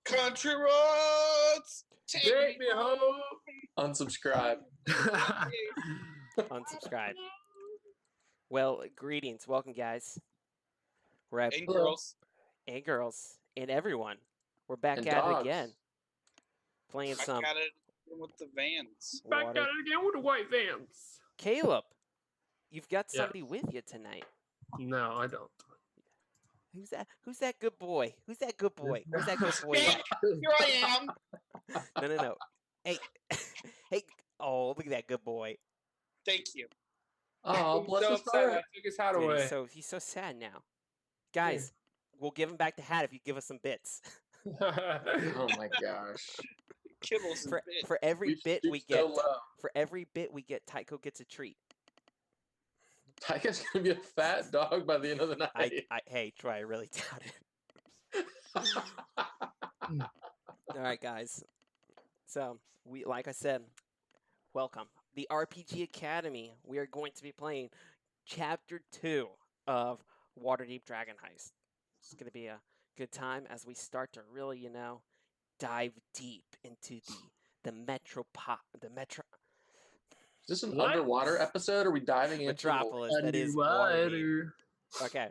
Country roads, Take me home. Unsubscribe. Unsubscribe. Well, greetings. Welcome, guys. We're at and girls. and girls and everyone. We're back And at dogs. it again. Playing Back some at it with the vans. Back water. at it again with the white vans. Caleb, you've got Yeah. somebody with you tonight. No, I don't. Who's that? Who's that good boy? Who's that good boy? Where's that good boy Yeah, at? here I am. No. Hey, hey. Oh, look at that good boy. Thank you. Oh, I'm bless so his upset. I heart. took his hat Dude, away. he's so sad now. Guys, we'll give him back the hat if you give us some bits. Oh my gosh. Kibbles and bits. For every We've bit we stooped get, so low. for every bit we get, Tycho gets a treat. Tyga's gonna be a fat dog by the end of the night. Hey, Troy, I really doubt it. All right, guys. So like I said, welcome the RPG Academy. We are going to be playing Chapter 2 of Waterdeep Dragonheist. It's going to be a good time as we start to really, dive deep into the metro. Is this an What? underwater episode? Or are we diving into Metropolis. That is Waterdeep. Okay.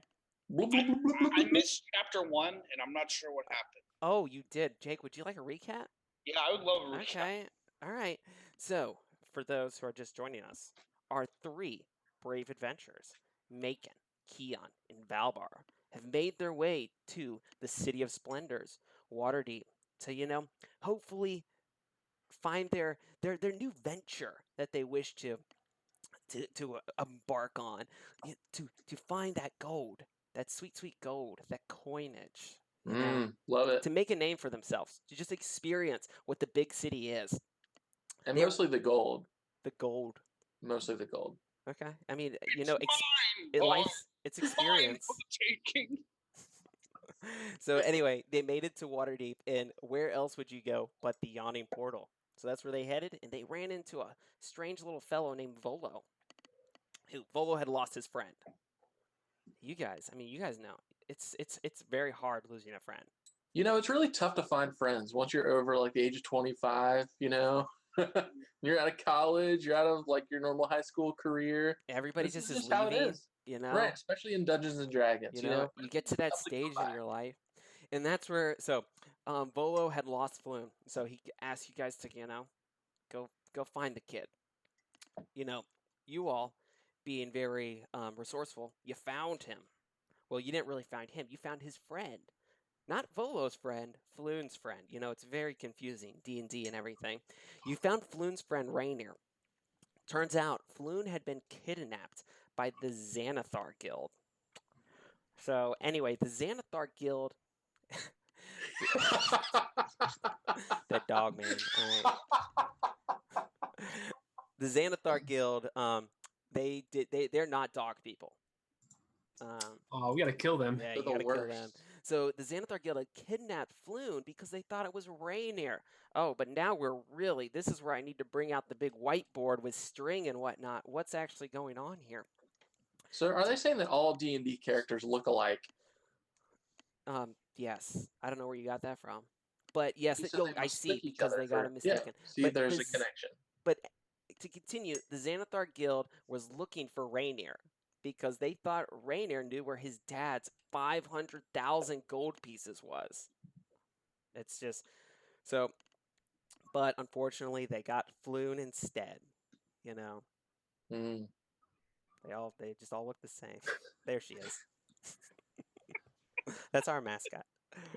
I missed chapter 1, and I'm not sure what happened. Oh, you did, Jake. Would you like a recap? Yeah, I would love a recap. Okay. All right. So, for those who are just joining us, our three brave adventurers, Macon, Keon, and Valbar, have made their way to the City of Splendors, Waterdeep, to, hopefully find their new venture that they wish to embark on, to find that gold, that sweet gold, that coinage. Love it. To make a name for themselves, to just experience what the big city is. And mostly the gold. The gold. Mostly the gold. Okay. I mean, It's it's experience. Mine for the taking. So anyway, they made it to Waterdeep, and where else would you go but the Yawning Portal? So that's where they headed, and they ran into a strange little fellow named Volo. Volo had lost his friend. You guys know it's very hard losing a friend. It's really tough to find friends once you're over like the age of 25, You're out of college, you're out of like your normal high school career. Everybody This just is how it leaving, is. Right, especially in Dungeons and Dragons, you get to that stage in your life. And that's where Volo had lost Flume. So he asked you guys to, go find the kid. You all being very resourceful, you found him. Well, you didn't really find him. You found his friend. Not Volo's friend, Floon's friend. It's very confusing, D&D and everything. You found Floon's friend, Rainier. Turns out, Floon had been kidnapped by the Xanathar Guild. So, anyway, the Xanathar Guild... That dog, man. All right. The Xanathar Guild, they're not dog people. We gotta kill them. Yeah, They're you gotta the kill worst. them. So the Xanathar Guild had kidnapped Floon because they thought it was Rainier. Oh, but now this is where I need to bring out the big whiteboard with string and whatnot. What's actually going on here? So are they saying that all D&D characters look alike? Yes. I don't know where you got that from. But yes, You said they I must see, stick each because other they got for- it mistaken. Yeah, see, But there's a connection. But to continue, the Xanathar Guild was looking for Rainier because they thought Rainier knew where his dad's 500,000 gold pieces was. It's just so, but unfortunately, they got Floon instead. Mm. They just all look the same. There she is. That's our mascot.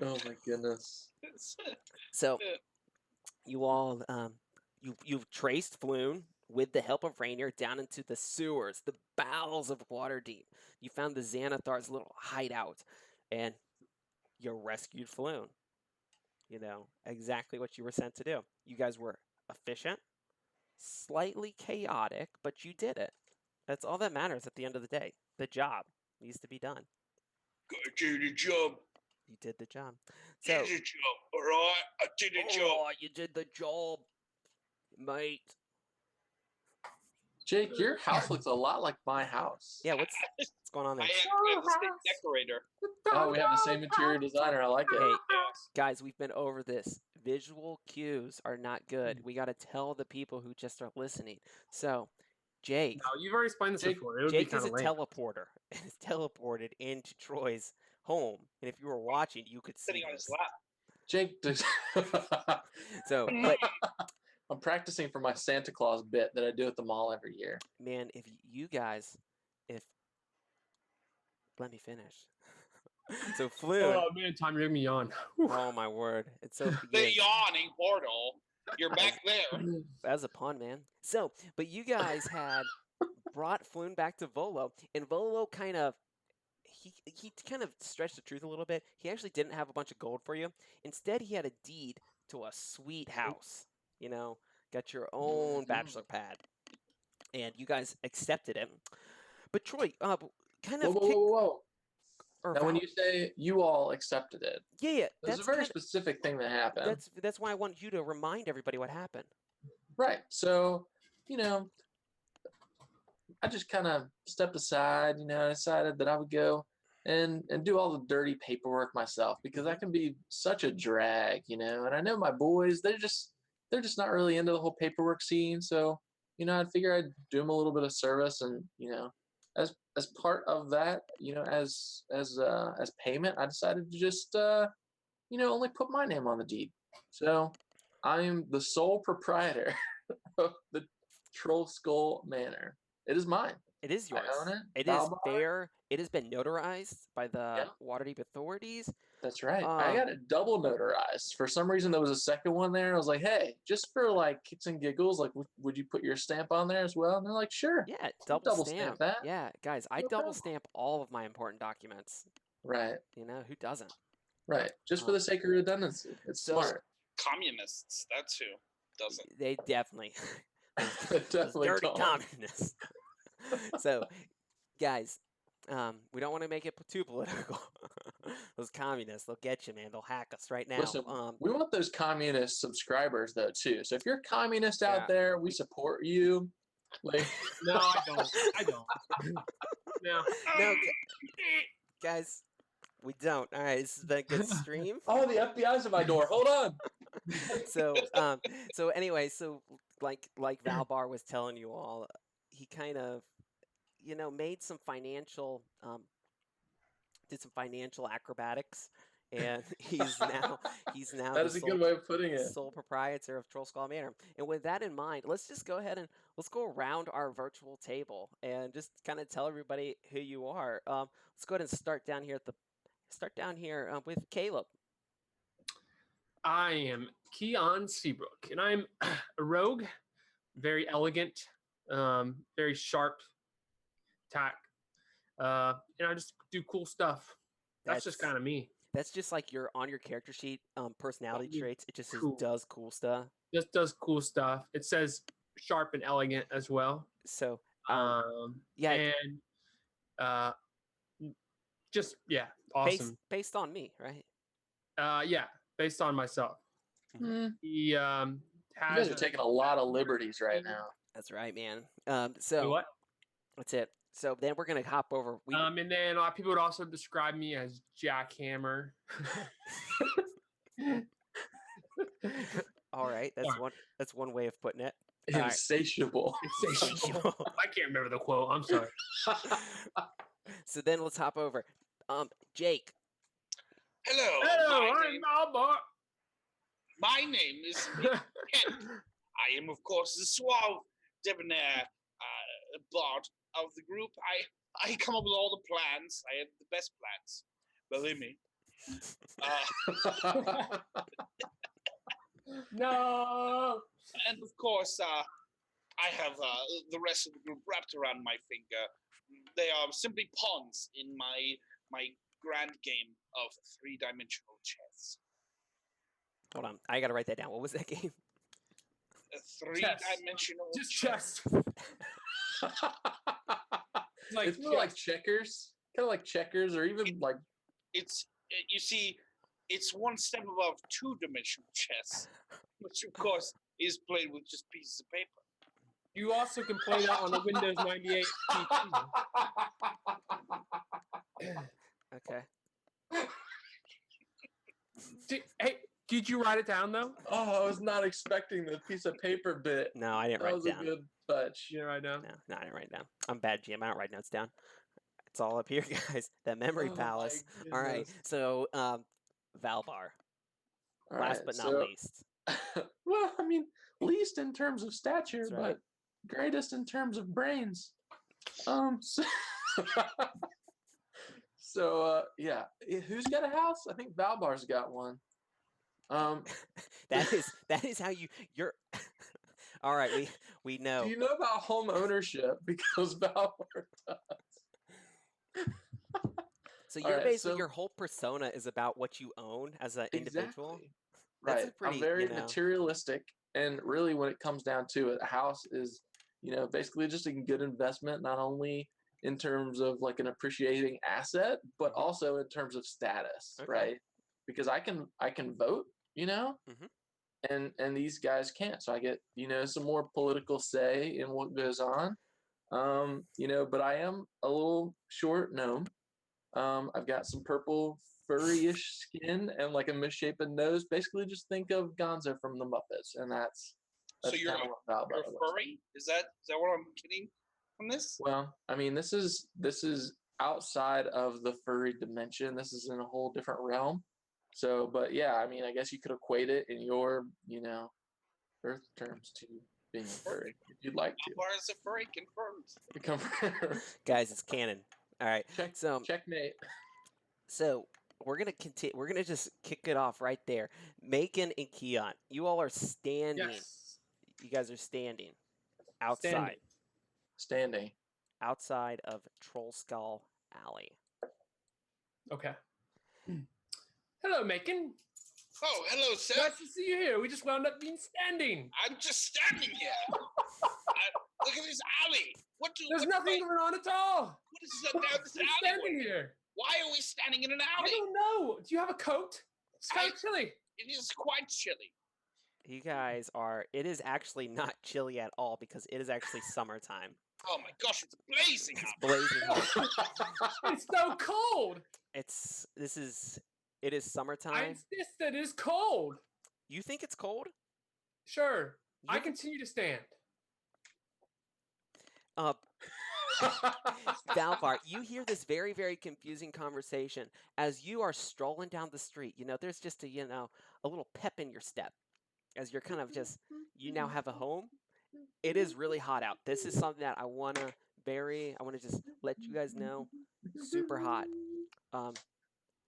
Oh my goodness. So, you all, you've traced Floon with the help of Rainier down into the sewers, the bowels of Waterdeep. You found the Xanathar's little hideout, and you rescued Floon. Exactly what you were sent to do. You guys were efficient, slightly chaotic, but you did it. That's all that matters at the end of the day. The job needs to be done. Gotta do the job. You did the job. So, Did the job, alright? I did the job. you did the job, mate. Jake, your house looks a lot like my house. Yeah, what's going on there? We have the same decorator. Oh, we have the same interior designer. I like it. Hey, Yes. guys, we've been over this. Visual cues are not good. We got to tell the people who just are listening. So, Jake, No, you've already explained this Jake- before. It would Jake be is kind a of lame. teleporter and is teleported into Troy's home. And if you were watching, you could see Sitting on his this. lap. Jake, does- So, but I'm practicing for my Santa Claus bit that I do at the mall every year. man, if you guys, if let me finish. So Floon, Oh man, Tom, you're making me yawn. Whew. oh my word, it's so The begins. yawning portal. You're back there. That was a pun, man. So, but you guys had brought Floon back to Volo, and Volo kind of he kind of stretched the truth a little bit. He actually didn't have a bunch of gold for you. Instead, he had a deed to a sweet house. You know, got your own bachelor pad, and you guys accepted it. But Troy, kind Whoa, of whoa, kick, whoa, whoa. or Now, when Val- you say you all accepted it, yeah, there's a very specific thing that happened. that's why I want you to remind everybody what happened. Right. So, you know, I just kind of stepped aside, I decided that I would go and do all the dirty paperwork myself because that can be such a drag, and I know my boys, they're just not really into the whole paperwork scene. So, I'd figure I'd do them a little bit of service and, as part of that, as payment, I decided to just, only put my name on the deed. So I'm the sole proprietor of the Troll Skull Manor. It is mine. It is yours. I own it. It is Valbar. fair. It has been notarized by the Yeah. Waterdeep authorities. That's right. I got it double notarized. For some reason, there was a second one there. I was like, hey, just for like kicks and giggles, like, would you put your stamp on there as well? And they're like, sure. Yeah, I'll double stamp. that. Yeah, guys, I No double problem. stamp all of my important documents. Right. Who doesn't? Right. Just for the sake of redundancy. It's So- smart. Communists. That's who doesn't. They definitely, those Definitely dirty don't. communists. So, guys, we don't want to make it too political. Those communists, they'll get you, man. They'll hack us right now. Listen, we want those communist subscribers though too. So if you're a communist out Yeah. there, we support you. Like, No, I don't. I don't. No. no, guys, we don't. All right, this has been a good stream. oh, the FBI's at my door. Hold on. So anyway, so like Valbar was telling you all, he kind of, made some financial, did some financial acrobatics, and he's now That the is a good way of putting it. sole proprietor of Troll Skull Manor. And with that in mind, let's just go ahead and let's go around our virtual table and just kind of tell everybody who you are. Let's go ahead and start down here with Caleb. I am Keon Seabrook, and I'm a rogue, very elegant, very sharp tack, and I just do cool stuff. That's just kind of me. That's just like on your character sheet, personality Yeah, traits. It just says cool. does cool stuff. Just does cool stuff. It says sharp and elegant as well. So Yeah, and just awesome. based on me, right? Yeah, based on myself. He You has guys are taking a lot of liberties right now. That's right, man. Wait, So what? that's it. So then we're gonna hop over. And then a lot of people would also describe me as Jackhammer. All right, that's one way of putting it. All right. Insatiable. Insatiable. I can't remember the quote. I'm sorry. So then let's hop over. Jake. Hello. I'm My name is Kent. I am, of course, the suave, debonair bard of the group. I come up with all the plans. I have the best plans. Believe me. No. And of course, I have the rest of the group wrapped around my finger. They are simply pawns in my grand game of three-dimensional chess. Hold on, I gotta write that down. What was that game? A three-dimensional Just chess. It's more like checkers. Kind of like checkers, or even like You see, it's one step above two-dimensional chess, which of course is played with just pieces of paper. You also can play that on a Windows 98 PC. Okay. Did you write it down though? Oh, I was not expecting the piece of paper bit. No, I didn't That write was it down. a good touch. You didn't write it down? No, I didn't write it down. I'm bad GM. I don't write notes down. It's all up here, guys. The memory Oh, palace. my All right. goodness. So, Valbar. All Last right, but not so- least. Well, I mean, least in terms of stature, That's right. but greatest in terms of brains. So, yeah. Who's got a house? I think Valbar's got one. That is how you're. All right, we know. Do you know about home ownership? Because Valbar does. So All you're right, basically so- your whole persona is about what you own as an individual. Exactly. That's Right. pretty, I'm very you know. materialistic, and really, when it comes down to it, a house is, basically just a good investment, not only in terms of like an appreciating asset, but Mhm. also in terms of status, Okay. right? Because I can vote, Mhm. and these guys can't, so I get some more political say in what goes on. But I am a little short gnome. I've got some purple furry-ish skin and like a misshapen nose. Basically, just think of Gonzo from the Muppets, and that's So you're kinda what Valbar You're looks like. furry? Is that what I'm getting from this? Well, I mean, this is outside of the furry dimension. This is in a whole different realm. So, but yeah, I mean, I guess you could equate it in your, Earth terms to being a furry, if you'd like to. Or is a furry confirmed? Become Guys, it's canon. All right. So checkmate. So we're gonna continue. We're gonna just kick it off right there. Macon and Keon, you all are standing. Yes. You guys are standing outside, Standing. outside of Troll Skull Alley. Okay. Hello, Macon. Oh, hello, sir. Nice to see you here. We just wound up being standing. I'm just standing here. Look at this alley. There's nothing going on at all. What is that down this We're alleyway? standing here. Why are we standing in an I alley? don't know. Do you have a coat? It's kind of chilly. It is quite chilly. You guys are. It is actually not chilly at all because it is actually summertime. Oh my gosh, it's blazing It's up. blazing hot. It's so cold. It is summertime. I insist that it is cold. You think it's cold? Sure. I You- continue to stand. Valvar, you hear this very, very confusing conversation as you are strolling down the street. There's just a little pep in your step as you're kind of just, you now have a home. It is really hot out. This is something that I want to just let you guys know. Super hot.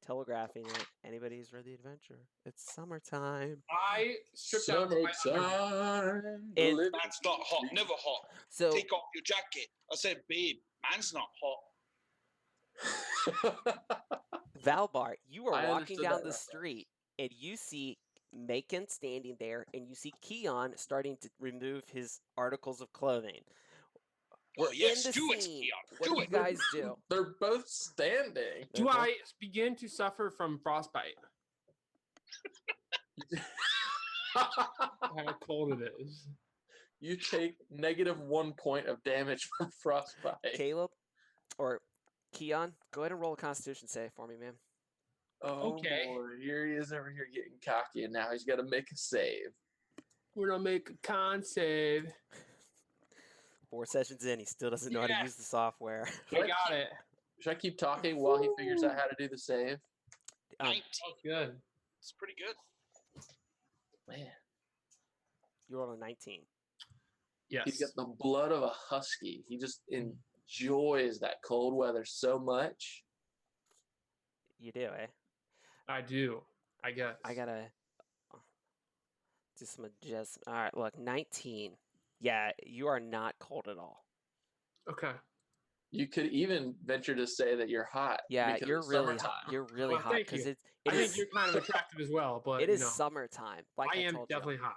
Telegraphing it. Anybody's ready to adventure? It's summertime. I stripped down to my underwear. And- Man's not hot, never hot. So Take off your jacket. I said, babe, man's not hot. Valbar, you are I walking understood down that the reference. street and you see Macon standing there and you see Keon starting to remove his articles of clothing. We're Oh, yes, in the do it, scene. Keon, What do do you it. guys do? They're both standing. Do They're I begin to suffer from frostbite? How cold it is. You take -1 point of damage from frostbite. Caleb or Keon, go ahead and roll a Constitution save for me, man. Oh Okay. boy, here he is over here getting cocky, and now he's got to make a save. We're gonna make a con save. 4 sessions in, he still doesn't know how to Yes. use the software. I got it. Should I keep talking while he figures out how to do the save? 19. Oh, good. It's pretty good. Man, You rolled a 19. Yes. he's got the blood of a husky. He just enjoys that cold weather so much. You do, eh? I do. I guess. I gotta do some adjustment. All right, look, 19. Yeah, you are not cold at all. Okay. You could even venture to say that you're hot. Yeah, because you're it's really summertime. hot. You're really Well, hot thank because you. it I is think you're kind of attractive as well, but it is summertime. Like I am told definitely hot.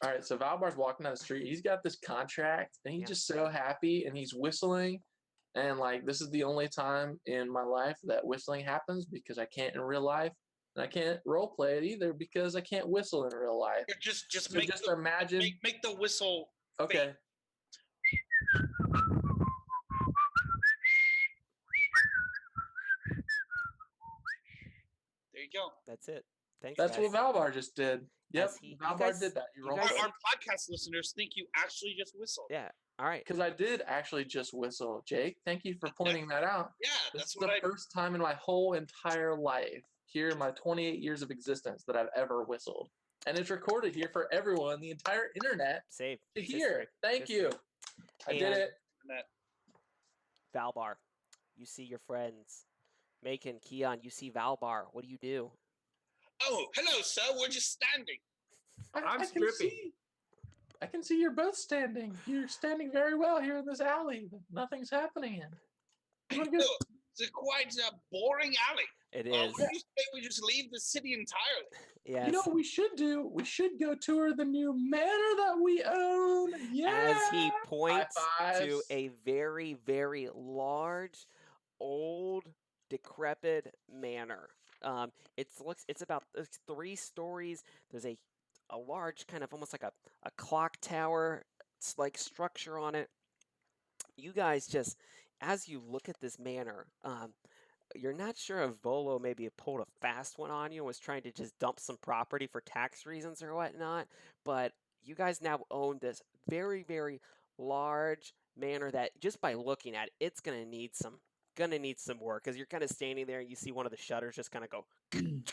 All right, so Valbar's walking down the street. He's got this contract, and he's Yeah. just so happy, and he's whistling. And like, this is the only time in my life that whistling happens because I can't in real life. and I can't role play it either because I can't whistle in real life. Just So just imagine. make the whistle. Okay. There you go. That's it. Thanks, That's guys. what Valbar just did. Yep, As you Valbar guys- did that. you You guys roll Our see- podcast listeners think you actually just whistled. Yeah. All right. because I did actually just whistle, Jake. Thank you for pointing that out. Yeah, This that's is what the I. first time in my whole entire life, here in my 28 years of existence, that I've ever whistled. And it's recorded here for everyone, the entire internet, Save. to History. hear. Thank History. you. I did And- it. Valbar, you see your friends. Macon, Keon, you see Valbar. What do? Oh, hello, sir. We're just standing. I'm I stripping. I can see you're both standing. You're standing very well here in this alley that nothing's happening in. You wanna go- No, it's a quite boring alley. It Why is. do you say we just leave the city entirely? Yes. You know what we should do? We should go tour the new manor that we own. Yeah. As he points to fives. a very, very large, old, decrepit manor. It's about 3 stories. There's a large kind of almost like a clock tower like structure on it. You guys just, as you look at this manor, you're not sure if Volo maybe pulled a fast one on you and was trying to just dump some property for tax reasons or whatnot, but you guys now own this very, very large manor that just by looking at it, it's gonna need some work because you're kind of standing there and you see one of the shutters just kind of go and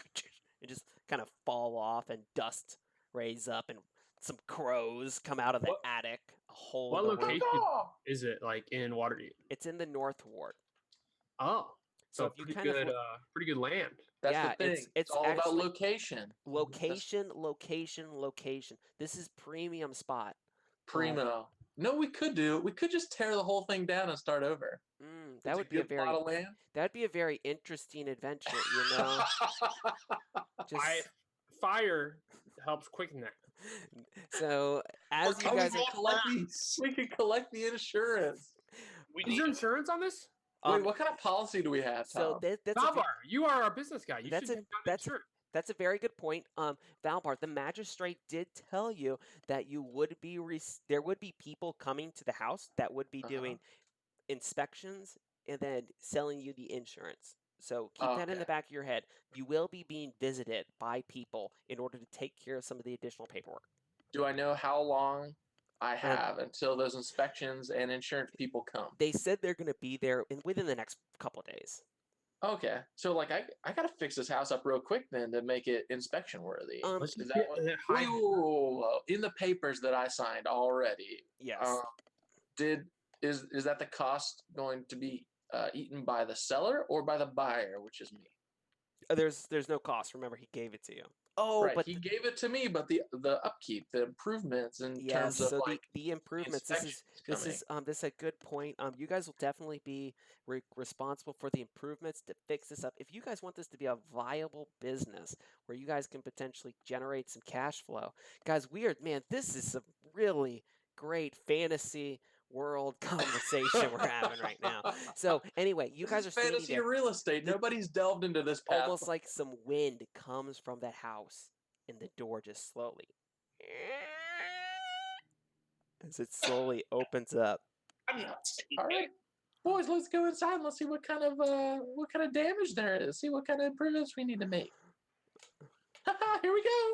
just kind of fall off and dust raise up and some crows come out of the What- attic. A hole What in the roof. location Oh, is it, like in Waterdeep? It's in the North Ward. Oh, So so if you pretty kind of good, look- pretty good land. that's Yeah, the thing. it's It's all about actually- location. Location, location, location. This is premium spot. Primo. No, we could do. We could just tear the whole thing down and start over. That It's would be a good plot very of land. that'd be a very interesting adventure, you know. Just Fire helps quicken that. so as you Or guys can are we collect the, Yes. we could collect the insurance. We Is need there insurance on this? Wait, what kind of policy do we have, so Tom? that's a, Valvar, you are our business guy. You That's should a- have done that's a- insurance. That's a very good point. Valbar, the magistrate did tell you that you would be there would be people coming to the house that would be doing inspections and then selling you the insurance. So keep that in Okay. the back of your head. You will be being visited by people in order to take care of some of the additional paperwork. Do I know how long I have until those inspections and insurance people come? They said they're going to be there within the next couple of days. Okay, so like I gotta fix this house up real quick then to make it inspection worthy. Let's Is just that get what- that Whoa, high. whoa, whoa. In the papers that I signed already, Yes. is that the cost going to be eaten by the seller or by the buyer, which is me? There's no cost. Remember, he gave it to you. Oh, right, but he gave it to me, but the upkeep, the improvements in yes. terms of So like the improvements. This is this is a good point. You guys will definitely be responsible for the improvements to fix this up. If you guys want this to be a viable business where you guys can potentially generate some cash flow, guys, this is some really great fantasy world conversation we're having right now. So anyway, you this guys is are standing fantasy there. real estate. Nobody's delved into this path. Almost like some wind comes from that house, and the door just slowly, as it slowly opens up. I'm not saying All right, boys, let's go inside and let's see what kind of damage there is. See what kind of improvements we need to make. Here we go.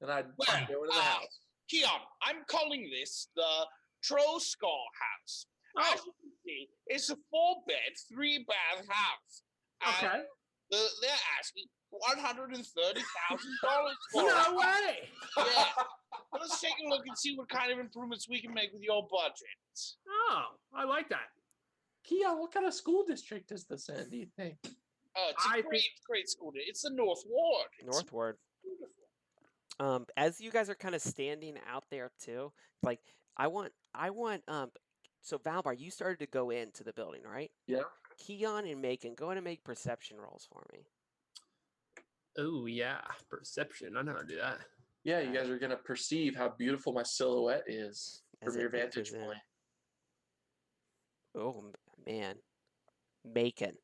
And I Well, go into the house. Keon, I'm calling this the Troskal House. As you can see, it's a 4-bed, 3-bath house. And Okay. They're asking $130,000 for it. No way. Yeah. Let's take a look and see what kind of improvements we can make with your budget. Oh, I like that. Keon, what kind of school district is this in, do you think? It's I a great school. It's the North Ward. It's Northward. beautiful. As you guys are kind of standing out there too, like I want so Valbar, you started to go into the building, right? Yeah. Keon and Macon, go ahead and make perception rolls for me. Oh yeah, perception. I know how to do that. Yeah, you guys are going to perceive how beautiful my silhouette is As from it your vantage enters in. point. Oh man, Macon,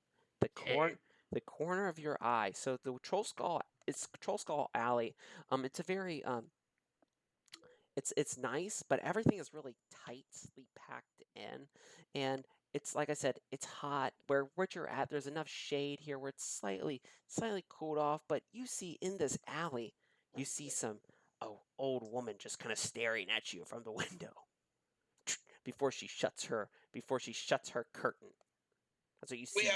the corner of your eye. So the troll skull it's Troll Skull Alley. It's a very it's nice, but everything is really tightly packed in, and it's like I said, it's hot. Where you're at, there's enough shade here where it's slightly cooled off. But you see in this alley, you see some old woman just kind of staring at you from the window before she shuts her curtain. That's what you see.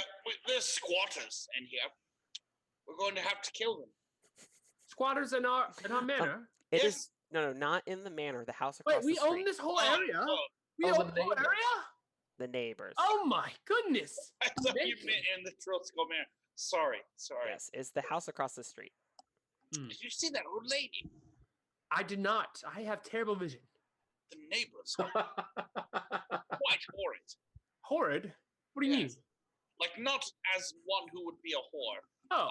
There's squatters in here. We're going to have to kill them. Squatters in our manor. It Yes. is no, not in the manor. The house across Wait, we the street. own this whole area. We Oh, own the the whole neighbors. area. The neighbors. Oh my goodness! I thought you Bacon. meant in the Trotsky man. Sorry. Yes, it's the house across the street. Did you see that old lady? I did not. I have terrible vision. The neighbors are quite horrid. Horrid. What do you Yes. mean? Like, not as one who would be a whore. Oh,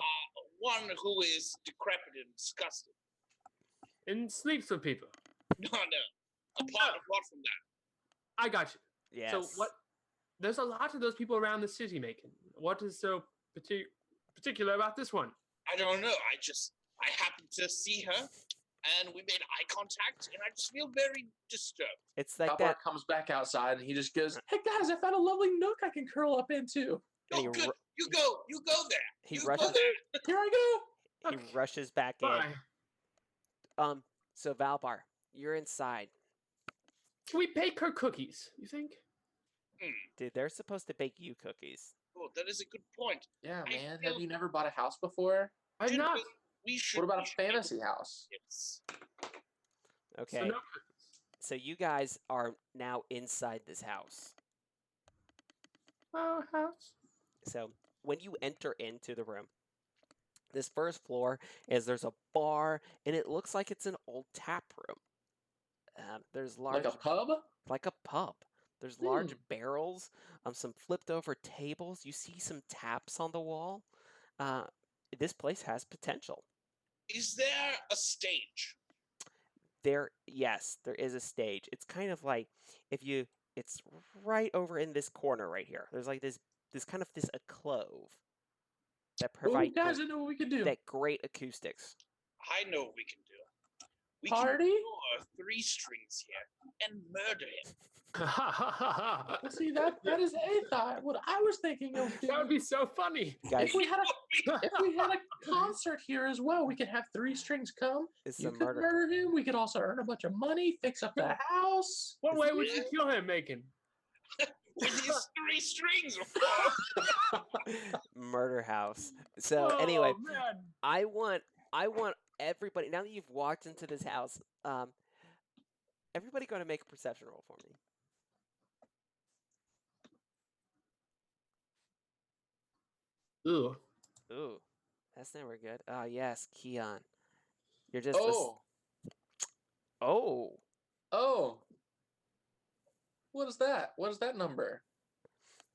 One who is decrepit and disgusting. and sleeps with people. No. Apart from that. I got you. Yes. So what? There's a lot of those people around the city, Macon. What is so particular about this one? I don't know. I happened to see her, and we made eye contact, and I just feel very disturbed. It's like Balbar that. comes back outside and he just goes, "Hey guys, I found a lovely nook I can curl up into. Oh, And he good. ru- You go there. He You rushes- go there. Here I go." He Okay. rushes back Bye. in. So Valbar, you're inside. Can we bake her cookies? You think? Dude, they're supposed to bake you cookies. Oh, that is a good point. Yeah, I man. feel- Have you never bought a house before? I'm Dude, not. We should. What about we a should- fantasy house? Yes. Okay. So no cookies. So you guys are now inside this house. Oh, house. So when you enter into the room, this first floor there's a bar, and it looks like it's an old tap room. There's large, Like a pub? like a pub. There's large barrels, some flipped over tables. You see some taps on the wall. This place has potential. Is there a stage? Yes, there is a stage. It's kind of like it's right over in this corner right here. There's like this kind of this alcove that Oh, provides guys, I know what we can do. that great acoustics. I know what we can do. We Party? can lure 3 strings here and murder him. Well, see, that is a thought. What I was thinking of That would doing, be so funny. Guys, if we had a concert here as well, we could have 3 strings come. it's You a could murder. murder him. We could also earn a bunch of money, fix up the house. What way would you kill him, Macon? With his 3 strings. Murder house. So anyway, Oh, man. I want everybody, now that you've walked into this house, everybody going to make a perception roll for me. Ooh. Ooh, that's never good. Yes, Keon. You're just Oh, oh, what is that? What is that number?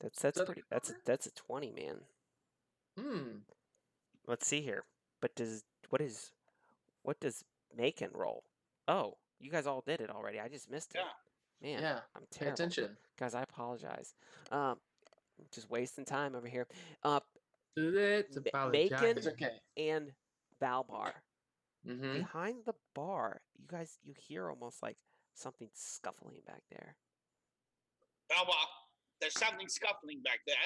that's that a pretty. good number? That's a 20, man. Let's see here. But what does Macon roll? Oh, you guys all did it already. I just missed it. Man, Yeah, I'm pay terrible. attention. Guys, I apologize. Just wasting time over here. Let's Ma- apologize. Macon- It's okay. And Valbar. Mm-hmm. Behind the bar, you hear almost like something scuffling back there. Balba, there's something scuffling back there.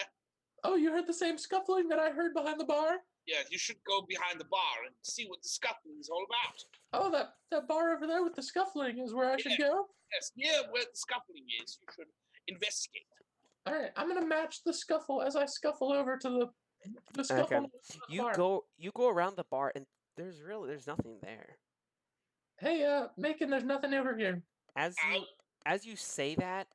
Oh, you heard the same scuffling that I heard behind the bar? Yeah, you should go behind the bar and see what the scuffling is all about. Oh, that bar over there with the scuffling is where I should go? Yes, near where the scuffling is, you should investigate. All right, I'm going to match the scuffle as I scuffle over to the scuffle. Okay. You go around the bar, and there's nothing there. Hey, Macon, there's nothing over here. As you say that,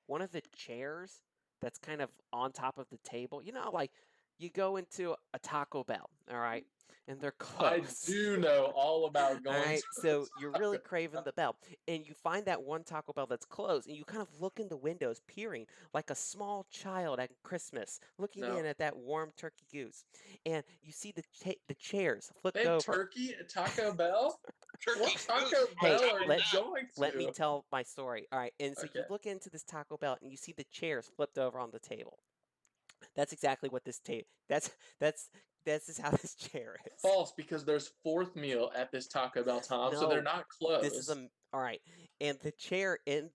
one of the chairs that's kind of on top of the table, like you go into a Taco Bell, all right, and they're I closed. do know all about going All right, to so you're really craving the bell, and you find that one Taco Bell that's closed, and you kind of look in the windows, peering like a small child at Christmas, looking No. in at that warm turkey goose, and you see the chairs flipped They have over. turkey at Taco Bell? Turkey. What Taco Hey, Bell are you let- going to? Let me tell my story. All right, and so you Okay. look into this Taco Bell, and you see the chairs flipped over on the table. That's exactly what this table. That's This is how this chair is. False, because there's fourth meal at this Taco Bell, Tom, so they're No, not close. This is all right. And the chair in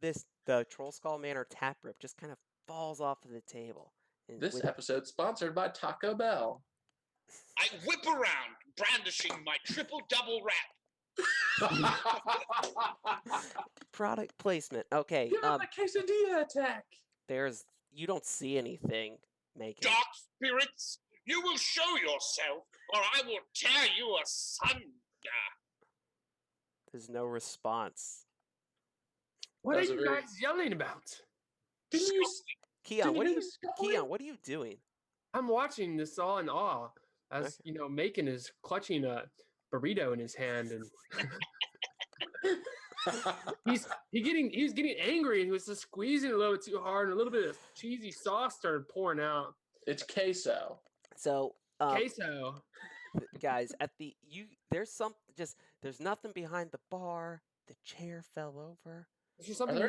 the Troll Skull Manor tap room just kind of falls off of the table. And This with, episode sponsored by Taco Bell. I whip around, brandishing my triple double wrap. product placement. Okay. Give him the quesadilla attack. You don't see anything, Megan. Dark spirits, you will show yourself, or I will tear you asunder. There's no response. What are That's a you very- guys yelling about? Didn't you? Keon, what are hear you? the scuffling? Keon, what are you doing? I'm watching this all in awe as Macon is clutching a burrito in his hand, and he's getting angry, and he was just squeezing a little bit too hard, and a little bit of cheesy sauce started pouring out. It's queso. So, Queso. guys, there's nothing behind the bar. The chair fell over. Is there something?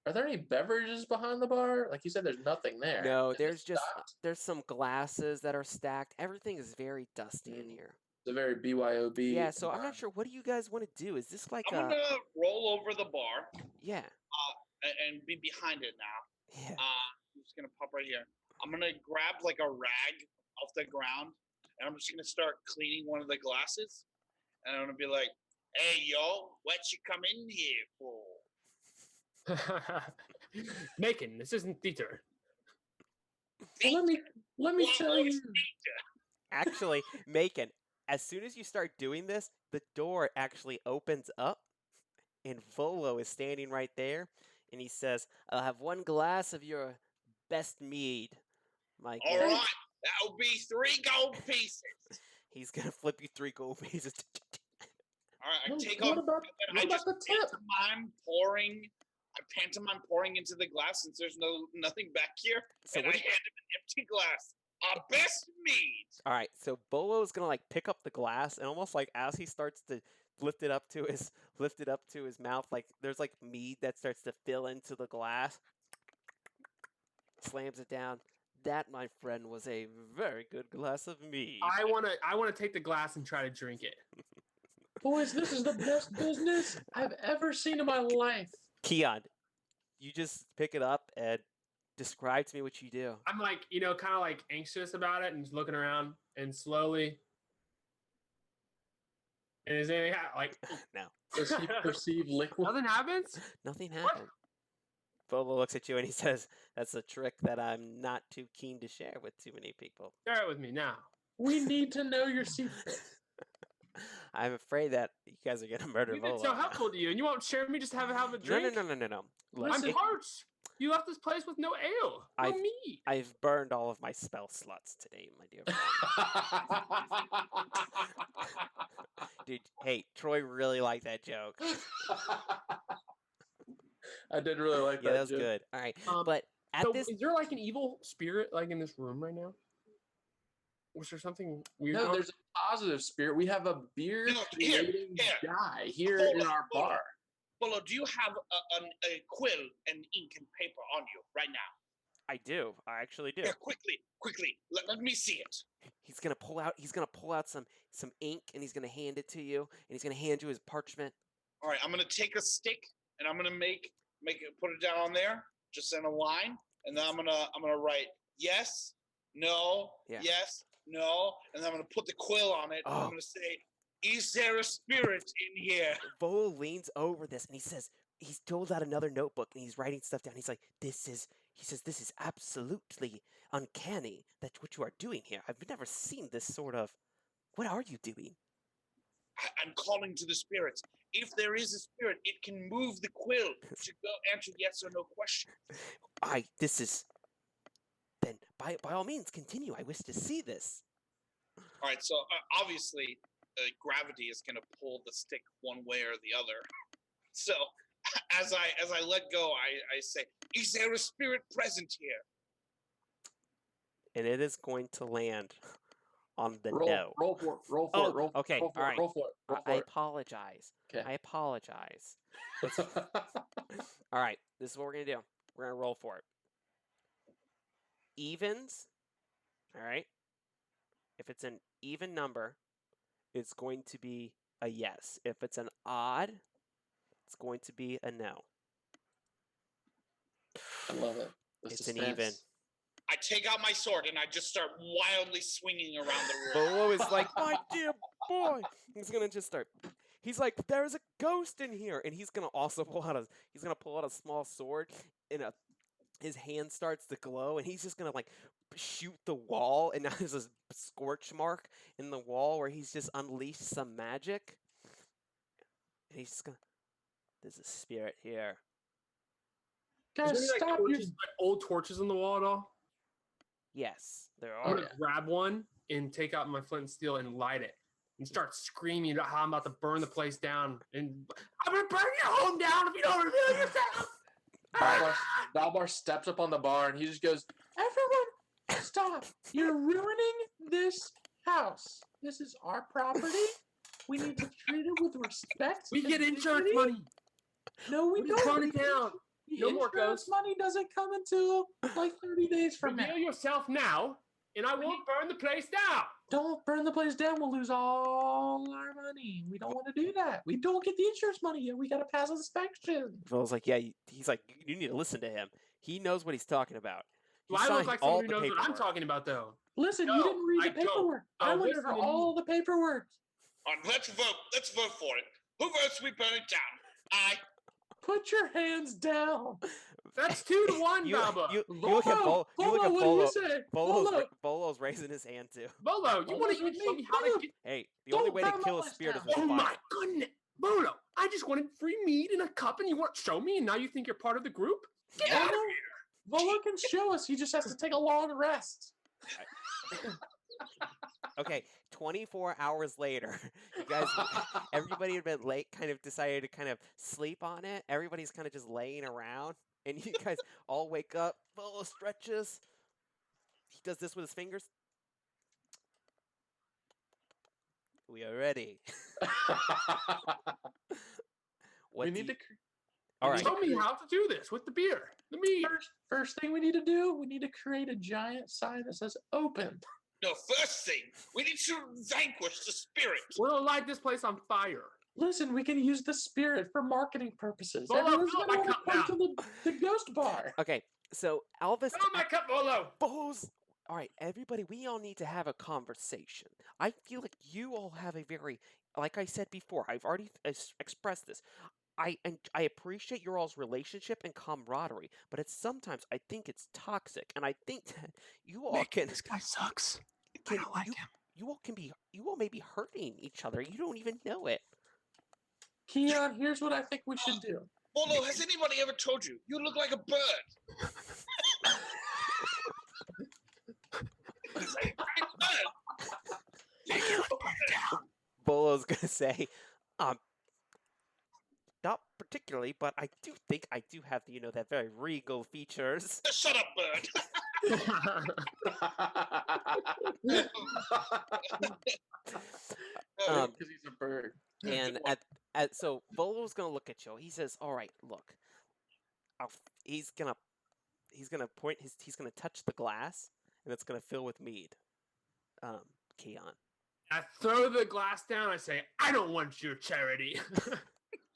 Are there any beverages behind the bar? Like you said, there's nothing there. No, Is it there's stocked? there's some glasses that are stacked. Everything is very dusty in here. It's a very BYOB. Yeah, so I'm not sure. What do you guys want to do? Is this like I'm gonna roll over the bar yeah, and be behind it now. yeah? I'm just gonna pop right here. I'm gonna grab like a rag off the ground, and I'm just gonna start cleaning one of the glasses. And I'm gonna be like, "Hey, yo, what you come in here for?" Macon, this isn't theater. Well, let me tell you. Actually, Macon, as soon as you start doing this, the door actually opens up, and Volo is standing right there, and he says, "I'll have one glass of your best mead." My All God. right, that'll be 3 gold pieces. He's gonna flip you 3 gold pieces. All right, I Well, take what off. about, And what I about just the tip? pantomime pouring into the glass since there's nothing back here, So and I what hand do him you- an empty glass. Our best mead. All right, so Bolo's gonna like pick up the glass, and almost like as he starts to lift it up to his mouth, like there's like mead that starts to fill into the glass. Slams it down. That, my friend, was a very good glass of mead. I wanna take the glass and try to drink it. Boys, this is the best business I've ever seen in my life. Keon, you just pick it up and describe to me what you do. I'm like, kind of like anxious about it and just looking around and slowly. And is anything like No, Does he perceive liquid? nothing happens? nothing happened. Bolo looks at you and he says, "That's a trick that I'm not too keen to share with too many people." Share it with me now. We need to know your secret. I'm afraid that you guys are gonna murder We've been Volo. so helpful to you, and you won't share me. Just have a No, drink. no. Look, I'm it- parched. You left this place with no ale, no I've- meat. I've burned all of my spell slots today, my dear friend. Dude, hey, Troy really liked that joke. I did really like Yeah, that. that was joke. good. All right, Um, but at So, this, is there like an evil spirit like in this room right now? Was there something weird? No, going- there's a positive spirit. We have a beer No, here, creating here. guy here Hold in on, our hold on. bar. Bolo, do you have a quill and ink and paper on you right now? I do. I actually do. Yeah, quickly. Let me see it. He's gonna pull out some ink, and he's gonna hand it to you, and he's gonna hand you his parchment. All right, I'm gonna take a stick and I'm gonna make it, put it down on there, just in a line, and then I'm gonna write yes, no, Yeah. yes, no, and then I'm gonna put the quill on it. And Oh. I'm gonna say, "Is there a spirit in here?" Volo leans over this, and he's pulled out another notebook, and he's writing stuff down. He's like, "This is absolutely uncanny. That's what you are doing here. I've never seen this sort of. What are you doing?" I'm calling to the spirits. If there is a spirit, it can move the quill to go answer yes or no question. Then by all means continue. I wish to see this. All right, so obviously, gravity is going to pull the stick one way or the other. So as I let go, I say, "Is there a spirit present here?" And it is going to land on the Roll, no. roll for it. Roll for Oh, it. Roll, okay, roll for all it. right. Roll for it. Roll I for apologize. Okay. I apologize. it. All right, this is what we're gonna do. We're gonna roll for it. Evens. All right. If it's an even number, it's going to be a yes. If it's an odd, it's going to be a no. I love it. The It's suspense. an even. I take out my sword and I just start wildly swinging around the room. Bolo is like, my dear boy. He's gonna just start. He's like, there's a ghost in here, and he's gonna also pull out a small sword, and his hand starts to glow, and he's just gonna like shoot the wall, and now there's a scorch mark in the wall where he's just unleashed some magic, and he's just gonna. There's a spirit here. Is Guys, there any, like, stop torches, like, old torches on the wall at all? Yes, there I'm are. gonna grab one and take out my flint and steel and light it and start screaming about how I'm about to burn the place down. And I'm gonna burn your home down if you don't reveal yourself. Dalbar steps up on the bar and he just goes, "Everyone, stop! You're ruining this house. This is our property. We need to treat it with respect. We and get insurance dignity." money. No, we We don't. burn it down. The No more insurance ghosts. money doesn't come until like 30 days from now. Reveal yourself now, and I won't burn the place down. Don't burn the place down. We'll lose all our money. We don't want to do that. We don't get the insurance money yet. We got to pass inspection. Phil's like, yeah. He's like, you need to listen to him. He knows what he's talking about. He Do I look signed like all someone who the knows what I'm paperwork. talking about, though? Listen, No, you didn't read I the don't. paperwork. Oh, I went listen over to all the paperwork. All right, let's vote. Let's vote for it. Who votes we burn it down? I. Put your hands down. That's 2-1, Baba. You look at Bolo. You look at what Bolo. do you say? Bolo. Bolo's raising his hand too. Bolo, you want to Bolo's show me how Bolo. to get... Hey, the Don't only way to burn kill a my spirit is down. with Oh, fire. my goodness. Bolo, I just wanted free meat in a cup, and you want to show me, and now you think you're part of the group? Get out of here. Bolo can show us. He just has to take a long rest. Okay, 24 hours later, you guys, everybody had been late, kind of decided to kind of sleep on it. Everybody's kind of just laying around, and you guys all wake up. Bolo stretches. He does this with his fingers. We are ready. What we do need you- to. All right. Show me how to do this with the beer, the meat. First thing we need to do, we need to create a giant sign that says "Open." No, first thing, we need to vanquish the spirit. We'll light this place on fire. Listen, we can use the spirit for marketing purposes. Bolo, Everyone's fill up gonna my want to cup come to the ghost bar. Okay, so Elvis. Fill my cup, Bolo. Bolo's. All right, everybody, we all need to have a conversation. I feel like you all have a very, like I said before, I've already expressed this. I appreciate your all's relationship and camaraderie, but it's sometimes I think it's toxic, and I think that you all can. This guy sucks. can I don't like him. You all may be hurting each other. You don't even know it. Keon, here's what I think we should do. Bolo, has anybody ever told you you look like a bird? He's like a great bird. Take your bird down. Bolo's gonna say, not particularly, but I do think I do have that very regal features. Shut up, bird. Um, Because he's a bird. And so Bolo's gonna look at you. He says, "All right, look." He's gonna touch the glass, and it's gonna fill with mead. Keon. I throw the glass down. I say, I don't want your charity.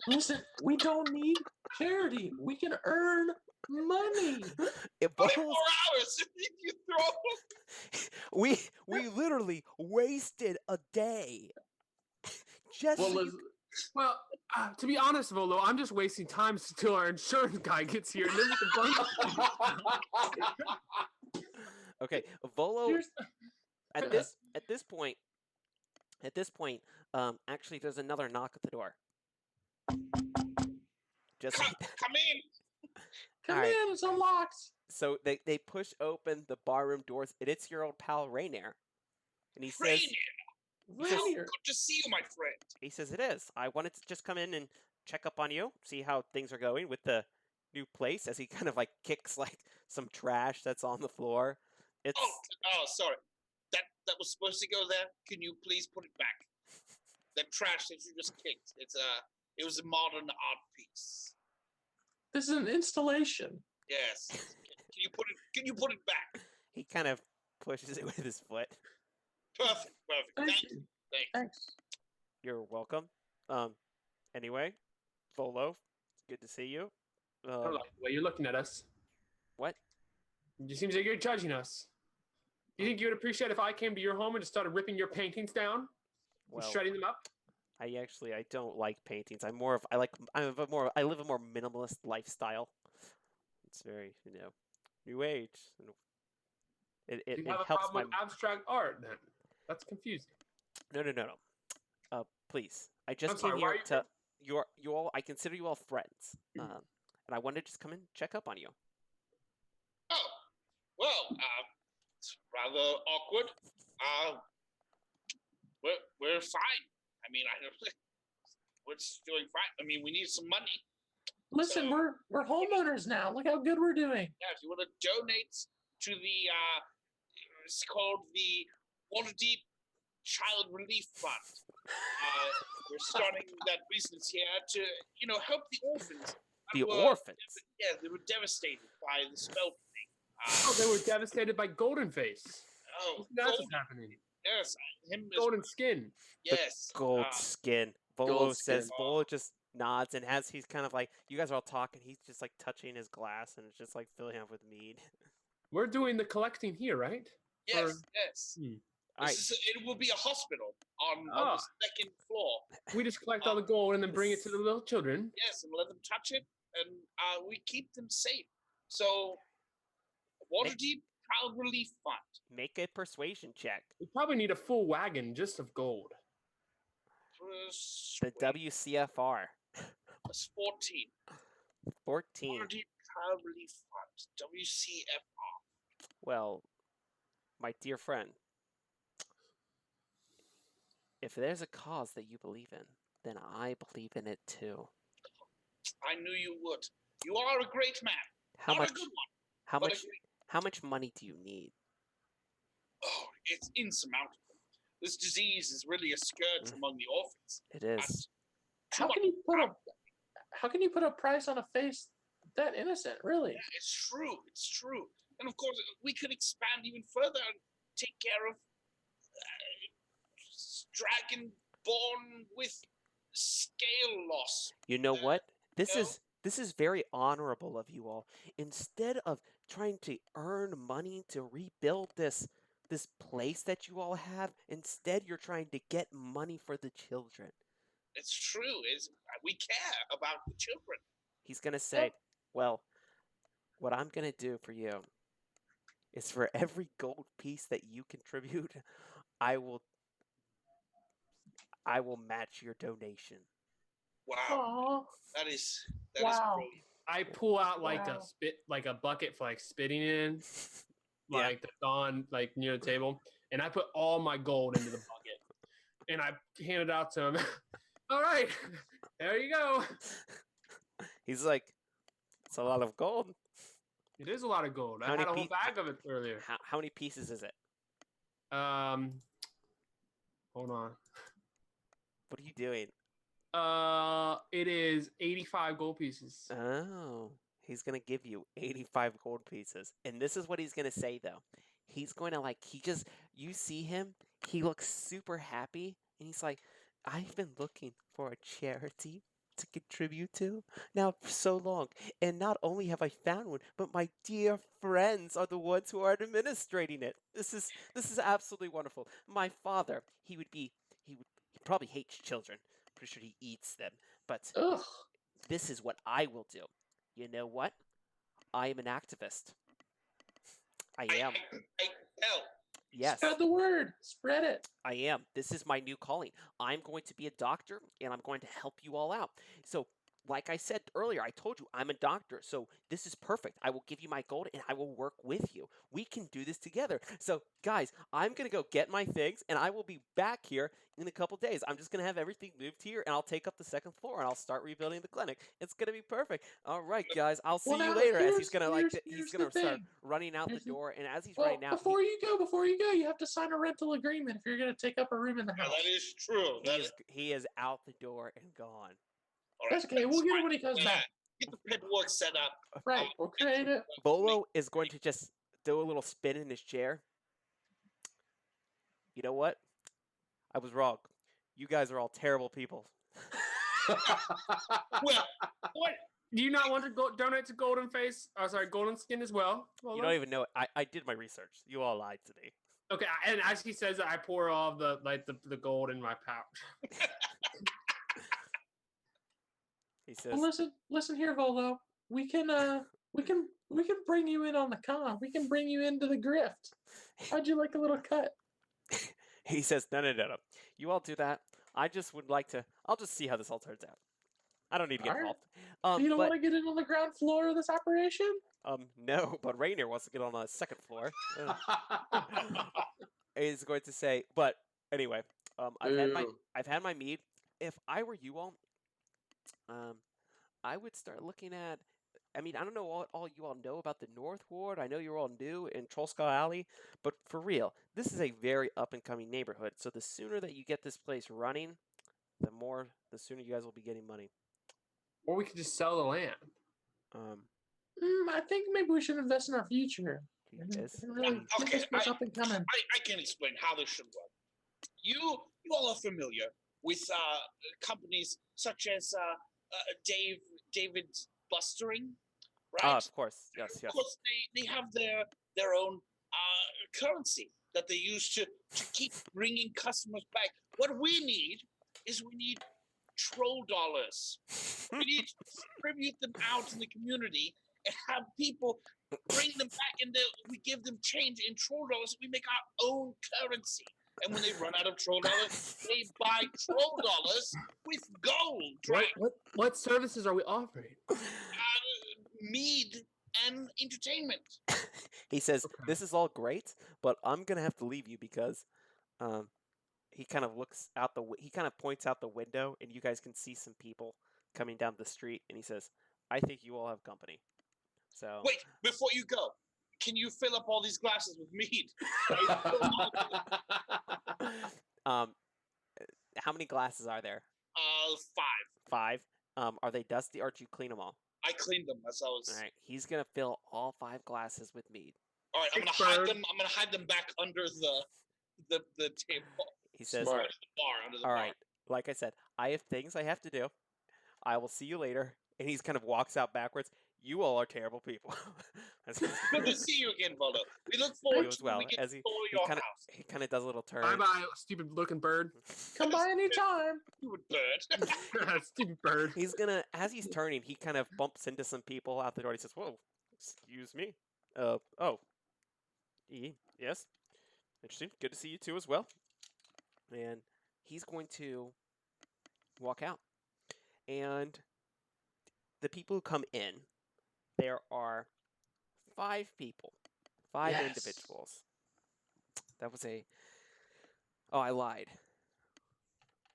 Listen, we don't need charity. We can earn money. If 24 Bolo's, hours. You throw. we literally wasted a day. Just Well, so you Well, to be honest, Volo, I'm just wasting time until our insurance guy gets here, and then we can burn it. Okay, Volo. Here's- At this point, actually, there's another knock at the door. Just like that. Come in. Come Alright. in, it's unlocked. So they push open the barroom doors, and it's your old pal Rainier, and he says, Rainier. Good to see you, my friend. "It is. I wanted to just come in and check up on you, see how things are going with the new place." As he kind of like kicks like some trash that's on the floor. It's Oh, sorry. That was supposed to go there. Can you please put it back? That trash that you just kicked. It was a modern art piece. This is an installation. Yes. Can you put it back? he kind of pushes it with his foot. Perfect. Thank Thank you. you. Thanks. Thanks. You're welcome. Anyway, Volo, good to see you. I don't like the way you're looking at us. What? It seems like you're judging us. Do you think you would appreciate if I came to your home and just started ripping your paintings down and Well, shredding them up? I don't like paintings. I live a more minimalist lifestyle. It's very, new age. And Do you it have a helps problem with abstract art then? That's confusing. No. Please. I just I'm sorry, came why here are you- you all. I consider you all friends. And I wanted to just come and check up on you. Oh, well, it's rather awkward. We're fine. I mean, we're just doing fine. I mean, we need some money. Listen, we're homeowners now. Look how good we're doing. Yeah, if you want to donate to the, it's called the Waterdeep Child Relief Fund. We're starting that business here to, help the orphans. The orphans. Yeah, they were devastated by the spell thing. Oh, they were devastated by Golden Face. That's what's happening. Yes, him. Golden skin. Yes. Gold skin. Volo gold says. skin. Volo just nods, and as he's kind of like, you guys are all talking, he's just like touching his glass, and it's just like filling up with mead. We're doing the collecting here, right? Yes. Yes. Alright. It will be a hospital on the second floor. We just collect all the gold and then bring it to the little children. Yes, and let them touch it, and we keep them safe. So, Waterdeep Child Relief Fund. Make a persuasion check. We probably need a full wagon just of gold. The WCFR. Plus 14. 14. Waterdeep Child Relief Fund. WCFR. Well, my dear friend, if there's a cause that you believe in, then I believe in it too. I knew you would. You are a great man. How Not much? a good one. How but much? How much money do you need? Oh, it's insurmountable. This disease is really a scourge among the orphans. It is. How can you put a price on a face that innocent? Really? Yeah, it's true. It's true. And of course, we could expand even further and take care of dragon born with scale loss. You know what? This is very honorable of you all. Instead of trying to earn money to rebuild this place that you all have, instead you're trying to get money for the children. It's true. We care about the children. He's gonna say, well, what I'm gonna do for you is for every gold piece that you contribute, I will match your donation. Wow. That is Wow. brilliant. I pull out like a bucket for like spitting in, like that's on like near the table, and I put all my gold into the bucket, and I hand it out to him. All right, there you go. He's like, it's a lot of gold. It is a lot of gold. I had a whole bag of it earlier. How many pieces is it? Hold on. What are you doing? It is 85 gold pieces. Oh, he's gonna give you 85 gold pieces, and this is what he's gonna say though. He's going to you see him. He looks super happy, and he's like, I've been looking for a charity to contribute to now for so long, and not only have I found one, but my dear friends are the ones who are administrating it. This is absolutely wonderful. My father, he probably hates children. Pretty sure he eats them, but this is what I will do. You know what? I am an activist. I am. I tell. Yes. Spread the word. Spread it. I am. This is my new calling. I'm going to be a doctor, and I'm going to help you all out. So, like I said earlier, I told you I'm a doctor. So, this is perfect. I will give you my gold, and I will work with you. We can do this together. So, guys, I'm going to go get my things, and I will be back here in a couple days. I'm just going to have everything moved here, and I'll take up the second floor, and I'll start rebuilding the clinic. It's going to be perfect. All right, guys. I'll see you later. As he's going to start running out the door, and as he's running out, before you go, you have to sign a rental agreement if you're going to take up a room in the house. That is true. He is out the door and gone. That's okay. We'll get him when he comes back. Get the paperwork set up. Right. We'll create it. Volo is going to just do a little spin in his chair. You know what? I was wrong. You guys are all terrible people. Well, what? Do you not want to donate to Golden Face? Oh, sorry, Golden Skin as well? You don't even know it. I did my research. You all lied to me. Okay, and as he says that, I pour all the gold in my pouch. He says, Well, listen here, Volo. We can bring you in on the con. We can bring you into the grift. How'd you like a little cut? he says, no. You all do that. I just would like to. I'll just see how this all turns out. I don't need to get All right. involved. You don't want to get in on the ground floor of this operation? No, but Rainier wants to get on the second floor. He's going to say, but anyway, I've had my mead. If I were you all, I would start looking at. I mean, I don't know what all you all know about the North Ward. I know you're all new in Trollskull Alley, but for real, this is a very up and coming neighborhood. So the sooner that you get this place running, the sooner you guys will be getting money. Or we could just sell the land. I think maybe we should invest in our future. Yes. Really get this place up and coming. I can explain how this should work. You all are familiar with companies such as David Bustering, right? Of course, yes. Of course, they have their own currency that they use to keep bringing customers back. What we need is troll dollars. We need to distribute them out in the community and have people bring them back, and we give them change in troll dollars. We make our own currency. And when they run out of troll dollars, they buy troll dollars with gold. Right? What services are we offering? Mead and entertainment. He says, "This is all great, but I'm gonna have to leave you because," he kind of looks out he kind of points out the window, and you guys can see some people coming down the street, and he says, "I think you all have company." So wait, before you go, can you fill up all these glasses with mead? How many glasses are there? 5. 5. Are they dusty, or did you clean them all? I cleaned them as I was. All right, he's gonna fill all 5 glasses with mead. All right, I'm gonna hide them back under the table. He says, Smart. Under the "All bar. right, like I said, I have things I have to do. I will see you later." And he's kind of walks out backwards. You all are terrible people. Good to see you again, Voldo. We look forward You as to well, when we get as to he your kind of house. he kind of does a little turn. Bye, stupid looking bird. Come by anytime. Stupid bird. Stupid bird. He's gonna, as he's turning, he kind of bumps into some people out the door. He says, "Whoa, excuse me. Yes, interesting. Good to see you too as well." And he's going to walk out. And the people who come in, there are 5 people, 5 Yes. individuals. That was I lied.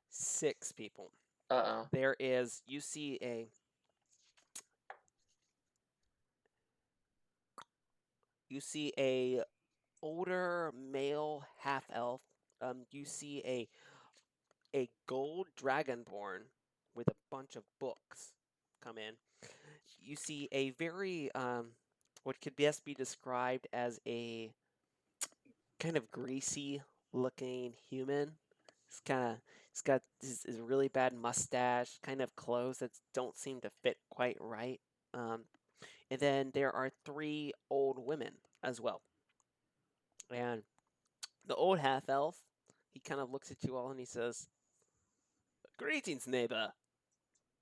6 people. Uh-oh. There is, you see a older male half elf. You see a gold dragonborn with a bunch of books come in. You see a very what could best be described as a kind of greasy looking human. He's got this really bad mustache, kind of clothes that don't seem to fit quite right. And then there are 3 old women as well. And the old half elf, he kind of looks at you all and he says, "Greetings, neighbor."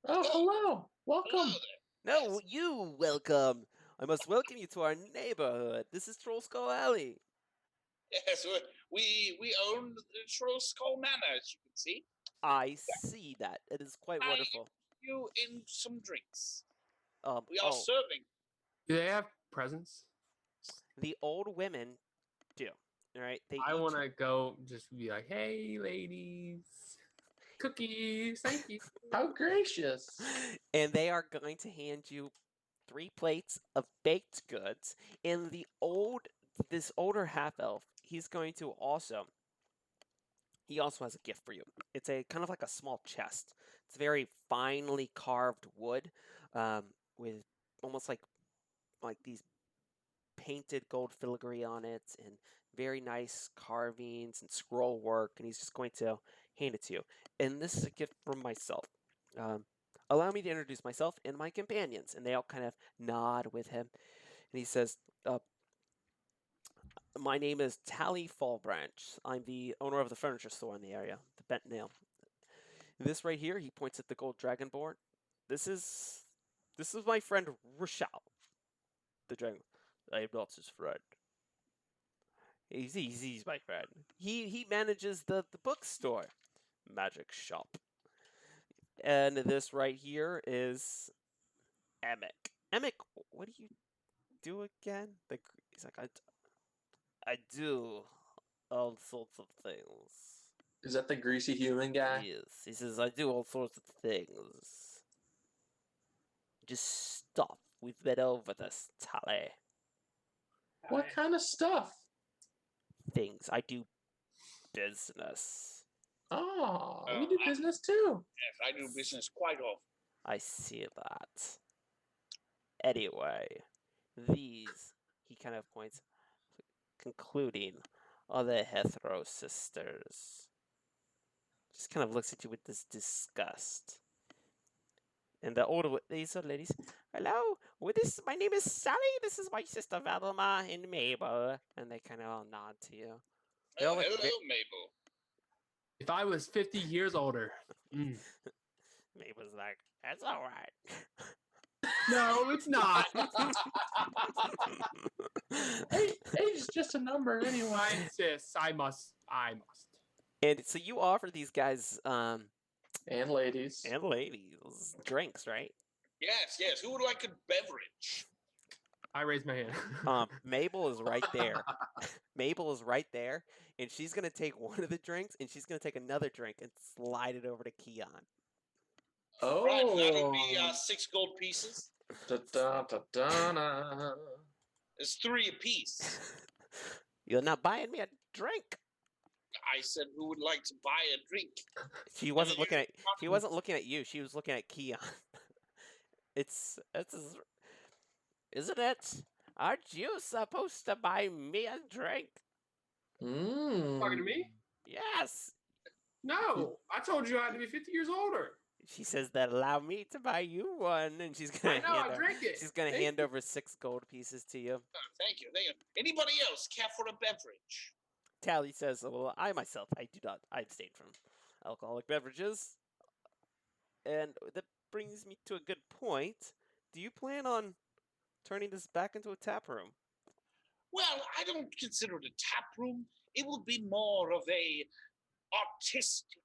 Oh, hello. Welcome. No, you welcome. I must welcome you to our neighborhood. This is Trollskull Alley. Yes, we own the Trollskull Manor, as you can see. I see that. It is quite wonderful. You in some drinks. We are Oh, serving. Do they have presents? the old women do. All right. I want to go just be like, hey, ladies, cookies, thank you. How gracious. And they are going to hand you 3 plates of baked goods. And this older half elf, he also has a gift for you. It's a kind of like a small chest. It's very finely carved wood, with almost like these painted gold filigree on it, and very nice carvings and scroll work, and he's just going to hand it to you. And this is a gift from myself. Allow me to introduce myself and my companions. And they all kind of nod with him. And he says, my name is Tally Fallbranch. I'm the owner of the furniture store in the area, the Bent Nail. This right here, he points at the gold dragonborn. This is my friend Rochelle. The dragon. I am not his friend. He's my friend. He manages the bookstore, magic shop. And this right here is Emic. Emic, what do you do again? He's like, I do all sorts of things. Is that the greasy human guy? Yes, he says, I do all sorts of things. Just stuff. We've been over this, Tally. What kind of stuff? Things. I do business. Oh, we do business too. Yes, I do business quite often. I see that. Anyway, these, he kind of points, concluding, are the Hethro sisters. Just kind of looks at you with this disgust. And these are ladies, hello, my name is Sally, this is my sister Velma and Mabel. And they kind of all nod to you. They all Hello, look Mabel. If I was 50 years older. Mabel's like, that's alright. No, it's not. Age is just a number anyway. I insist. I must. And so you offer these guys, And ladies. and ladies, drinks, right? Yes. Who would like a beverage? I raise my hand. Mabel is right there. Mabel is right there, and she's gonna take one of the drinks, and she's gonna take another drink and slide it over to Keon. Oh. Right, that'll be 6 gold pieces. Da-da-da-da-da. It's 3 apiece. You're not buying me a drink. I said, who would like to buy a drink? She wasn't looking at. She wasn't looking at you. She was looking at Keon. Isn't it? Aren't you supposed to buy me a drink? Talking to me? Yes. No, I told you I had to be 50 years older. She says that allow me to buy you one, and she's gonna I drank it. She's gonna Thank hand you. over 6 gold pieces to you. Oh, thank you. Anybody else care for a beverage? Tally says, well, I myself, I do not. I abstain from alcoholic beverages. And that brings me to a good point. Do you plan on turning this back into a tap room? Well, I don't consider it a tap room. It will be more of a artistic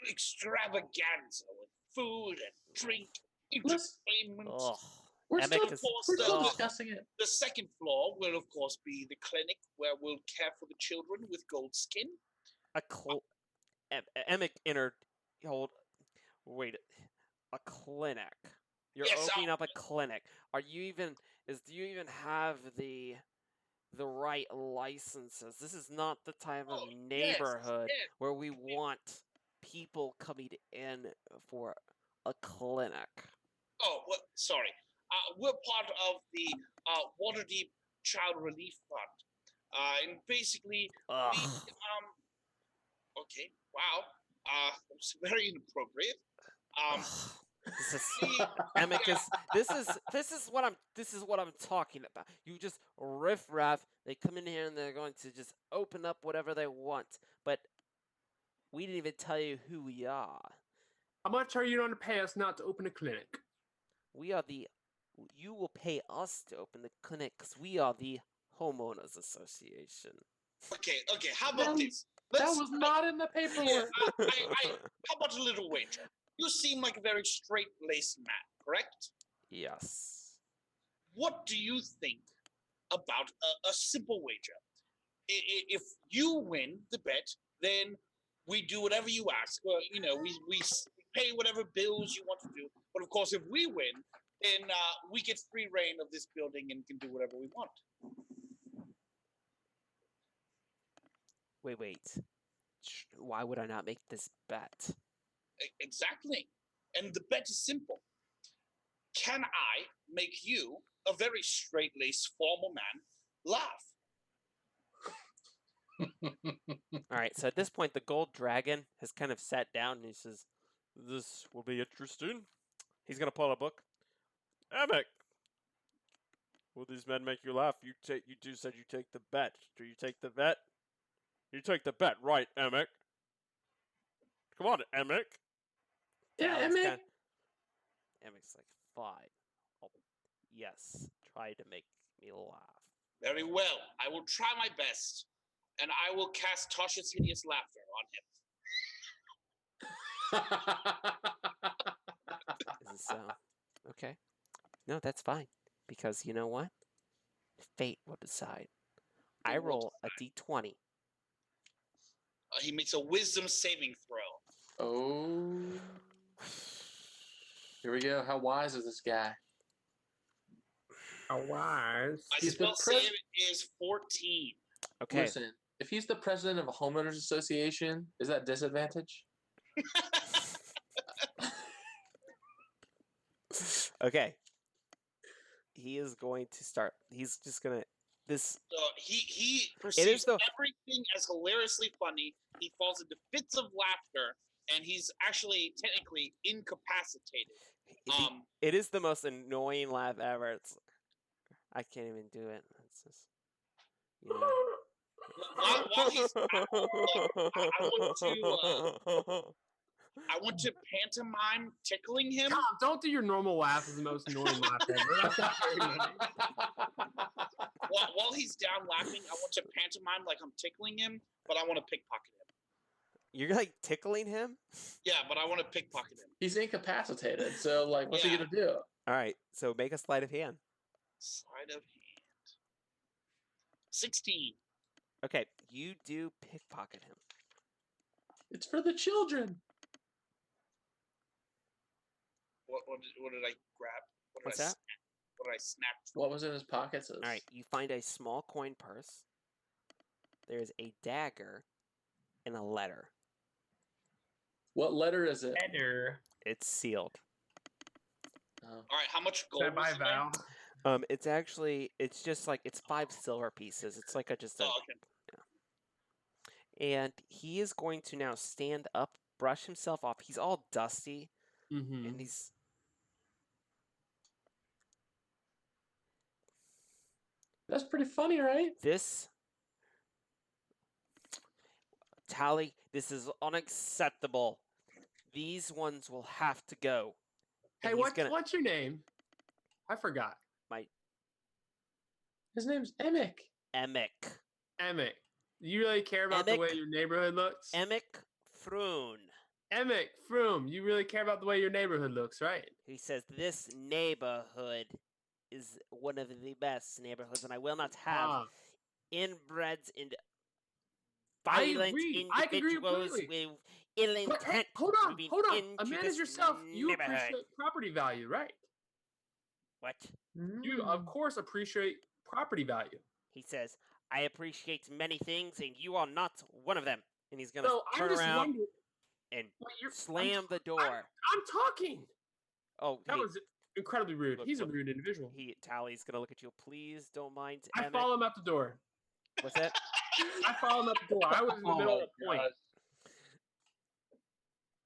extravaganza with food and drink, entertainment. Ugh. We're Emic still discussing it. The second floor will, of course, be the clinic where we'll care for the children with gold skin. Emic entered. Wait. A clinic. You're Yes, opening up a clinic. Do you even have the right licenses? This is not the type of neighborhood where we want people coming in for a clinic. Oh, well, sorry. We're part of the Waterdeep Child Relief Fund. And basically, Ugh. okay, wow. It's very inappropriate. This is Amicus. This is what I'm talking about. You just riff-raff. They come in here and they're going to just open up whatever they want. But we didn't even tell you who we are. How much are you going to pay us not to open a clinic? You will pay us to open the clinic because we are the Homeowners Association. Okay. How about this? That was not in the paperwork. How about a little wager? You seem like a very straight-laced man, correct? Yes. What do you think about a simple wager? If you win the bet, then we do whatever you ask. Well, we pay whatever bills you want to do. But of course, if we win, then we get free reign of this building and can do whatever we want. Wait. Why would I not make this bet? Exactly. And the bet is simple. Can I make you, a very straight-laced formal man, laugh? All right, so at this point, the gold dragon has kind of sat down and he says, "This will be interesting." He's gonna pull out a book. Emic, will these men make you laugh? You two said you take the bet. Do you take the bet? You take the bet, right, Emic? Come on, Emic. Yeah, Dallas Emic. Emic's like, fine. Yes, try to make me laugh. Very well. I will try my best, and I will cast Tasha's Hideous Laughter on him. Is this okay? No, that's fine. Because you know what? Fate will decide. I roll a d20. He makes a wisdom saving throw. Oh. Here we go. How wise is this guy? How wise. My He's the spell save is 14. Okay. Listen, if he's the president of a homeowners association, is that disadvantage? Okay. He is going to start. He's just gonna. This. He perceives everything as hilariously funny. He falls into fits of laughter, and he's actually technically incapacitated. It is the most annoying laugh ever. I can't even do it. It's just, you know. While he's I want to pantomime tickling him. Tom, don't do your normal laugh. Is the most annoying laugh ever. That's not very funny. While he's down laughing, I want to pantomime like I'm tickling him, but I want to pickpocket him. You're like tickling him? Yeah, but I want to pickpocket him. He's incapacitated, so like, what's he gonna do? All right, so make a sleight of hand. Sleight of hand. 16. Okay, you do pickpocket him. It's for the children. What did I grab? What's that? What did I snap? What was in his pockets? All right, you find a small coin purse. There's a dagger and a letter. What letter is it? Letter. It's sealed. Oh. All right, how much gold? Is that by Val? It's just like, it's 5 silver pieces. It's like okay. Yeah. And he is going to now stand up, brush himself off. He's all dusty, and he's... That's pretty funny, right? Tally, this is unacceptable. These ones will have to go. Hey, what's your name? I forgot. His name's Emic. Emic. You really care about the way your neighborhood looks? Emic Froon. Emic Froom, you really care about the way your neighborhood looks, right? He says, this neighborhood is one of the best neighborhoods, and I will not have inbreds and violent individuals with ill intent. Hold on. Manage yourself. You appreciate property value, right? What? You, of course, appreciate property value. He says, I appreciate many things, and you are not one of them. And he's going to turn around and slam the door. I'm talking. Oh, that was incredibly rude. He's a rude individual. Tally's going to look at you. Please don't mind. I follow him out the door. What's that? I follow him out the door. I was in the middle of the point.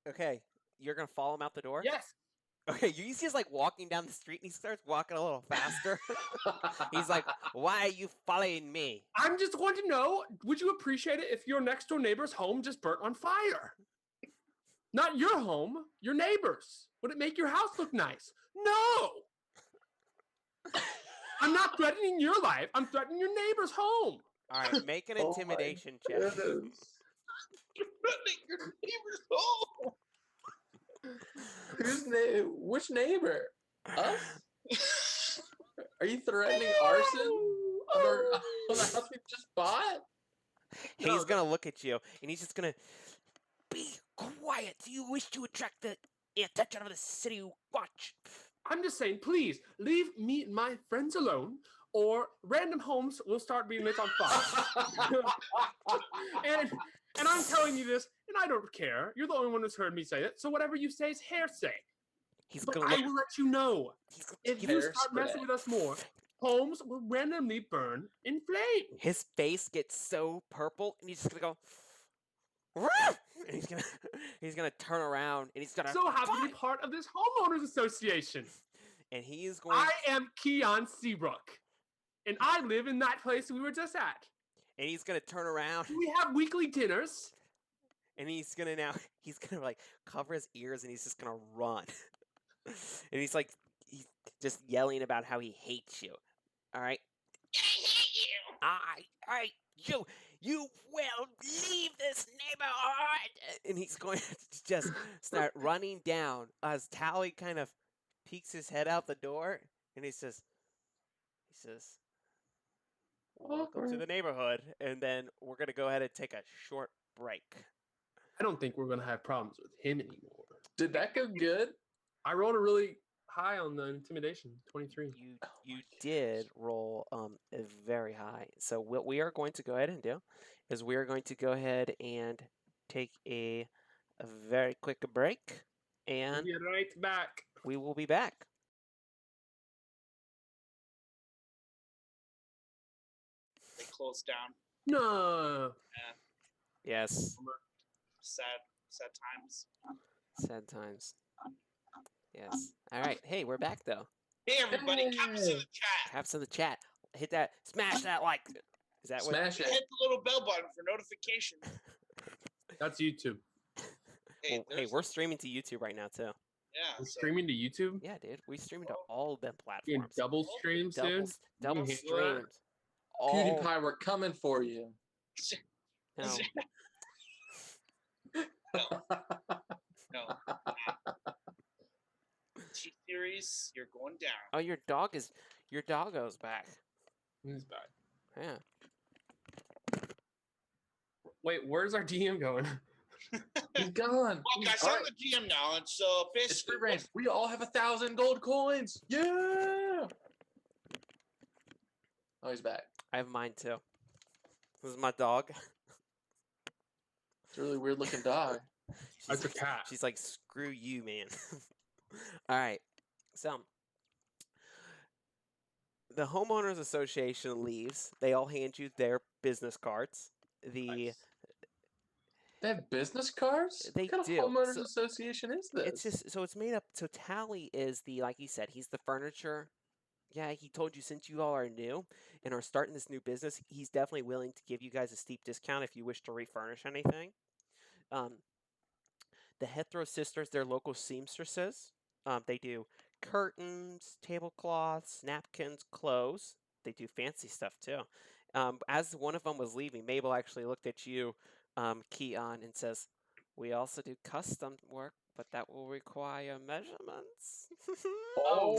Okay, you're going to follow him out the door? Yes. Okay, he's just like walking down the street, and he starts walking a little faster. He's like, why are you following me? I'm just wanting to know, would you appreciate it if your next door neighbor's home just burnt on fire? Not your home, your neighbor's. Would it make your house look nice? No! I'm not threatening your life. I'm threatening your neighbor's home. All right, make an intimidation check. Threatening your neighbor's home. Which neighbor? Us? Are you threatening arson on the house we just bought? He's gonna look at you, and he's just gonna be quiet. Do you wish to attract the attention of the city watch? I'm just saying, please leave me and my friends alone, or random homes will start being lit on fire. And I'm telling you this, and I don't care. You're the only one who's heard me say it, so whatever you say is hearsay. I will let you know if you start messing with us more. homes will randomly burn in flames. His face gets so purple, and he's just gonna go. "Rah!" And he's gonna turn around, and he's gonna. So happy to be part of this homeowners association. And he is going. I am Keon Seabrook, and I live in that place we were just at. And he's gonna turn around, We have weekly dinners. and he's gonna like cover his ears, and he's just gonna run. And he's just yelling about how he hates you. All right. You will leave this neighborhood. And he's going to just start running down as Tally kind of peeks his head out the door, and he says, "Welcome to the neighborhood." And then we're gonna go ahead and take a short break. I don't think we're going to have problems with him anymore. Did that go good? I rolled a really high on the intimidation, 23. You did roll very high. So what we are going to go ahead and do is we are going to go ahead and take a very quick break, and We'll be right back. we will be back. They closed down. No. Yes, Sad times. sad times. Yes. All right. Hey, we're back though. Hey everybody, caps in the chat. Caps in the chat. Hit that. Smash that like. Is that what? Smash it. Hit the little bell button for notifications. That's YouTube. Hey, Well, hey, we're streaming to YouTube right now too. yeah. We're so- streaming to YouTube? Yeah, dude. We streaming to all them Doing platforms. double streams, dude? Double You can handle that? streams. All. PewDiePie, we're coming for you. No. No. T-Series, you're going down. Oh, your doggo's back. He's back. Yeah. Wait, where's our DM going? He's gone. Well, guys, All I'm right. the GM now, and so It's basically, free range. We all have 1,000 gold coins. Yeah. Oh, he's back. I have mine too. This is my dog. It's a really weird looking dog. That's a cat. She's like, screw you, man. All right. So, the homeowners association leaves. They all hand you their business cards. They have business cards? They what kind do. of homeowners So- association is this? It's just so it's made up. So Tally is like you said, he's the furniture. Yeah, he told you since you all are new and are starting this new business, he's definitely willing to give you guys a steep discount if you wish to refurnish anything. The Hethro sisters, they're local seamstresses. They do curtains, tablecloths, napkins, clothes. They do fancy stuff too. As one of them was leaving, Mabel actually looked at you, Keon, and says, "We also do custom work, but that will require measurements." Oh,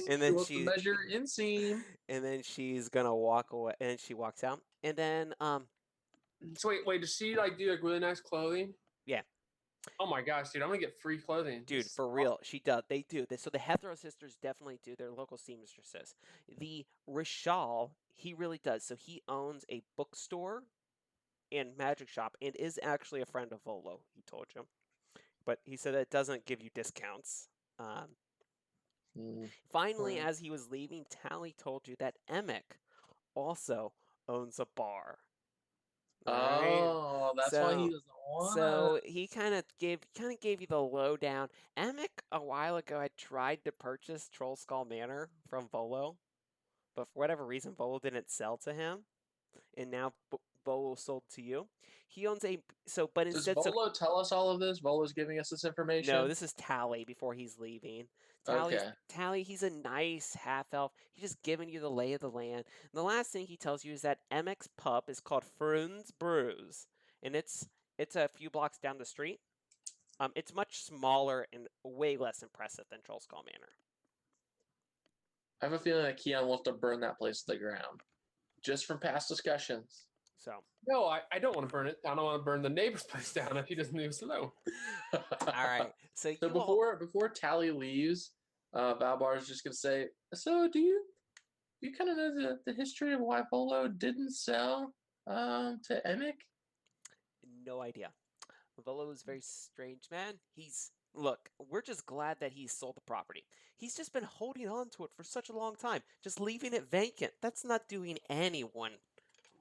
and then wants to she measure inseam. and then she's gonna walk away, and she walks out, and then So wait, does she like do like really nice clothing? Yeah. Oh my gosh, dude, I'm gonna get free clothing. dude, This is for real, she does. They do this. So the Hethro sisters definitely do. They're local seamstresses. The Rishal, he really does. So he owns a bookstore and magic shop, and is actually a friend of Volo. He told you, but he said it doesn't give you discounts. Finally, Right. as he was leaving, Tally told you that Emic also owns a bar. Alright? Oh, that's why he So- doesn't want So he kind of gave you the lowdown. Emic a while ago had tried to purchase Troll Skull Manor from Volo, but for whatever reason, Volo didn't sell to him, and now Volo sold to you. He owns but Does instead, Volo tell us all of this? Volo's giving us this information? no, this is Tally before he's leaving. Okay. Tally, he's a nice half elf. He's just giving you the lay of the land. And the last thing he tells you is that Emek's pub is called Frun's Brews, and it's a few blocks down the street. It's much smaller and way less impressive than Troll Skull Manor. I have a feeling that Keon wants to burn that place to the ground. Just from past discussions. So, No, I don't want to burn it. I don't want to burn the neighbor's place down if he doesn't leave us alone. all right. So, So you all, before Tally leaves, Valbar is just gonna say, so do you kind of know the history of why Volo didn't sell to Emic? no idea. Volo is a very strange man. He's Look, we're just glad that he sold the property. He's just been holding on to it for such a long time, just leaving it vacant. That's not doing anyone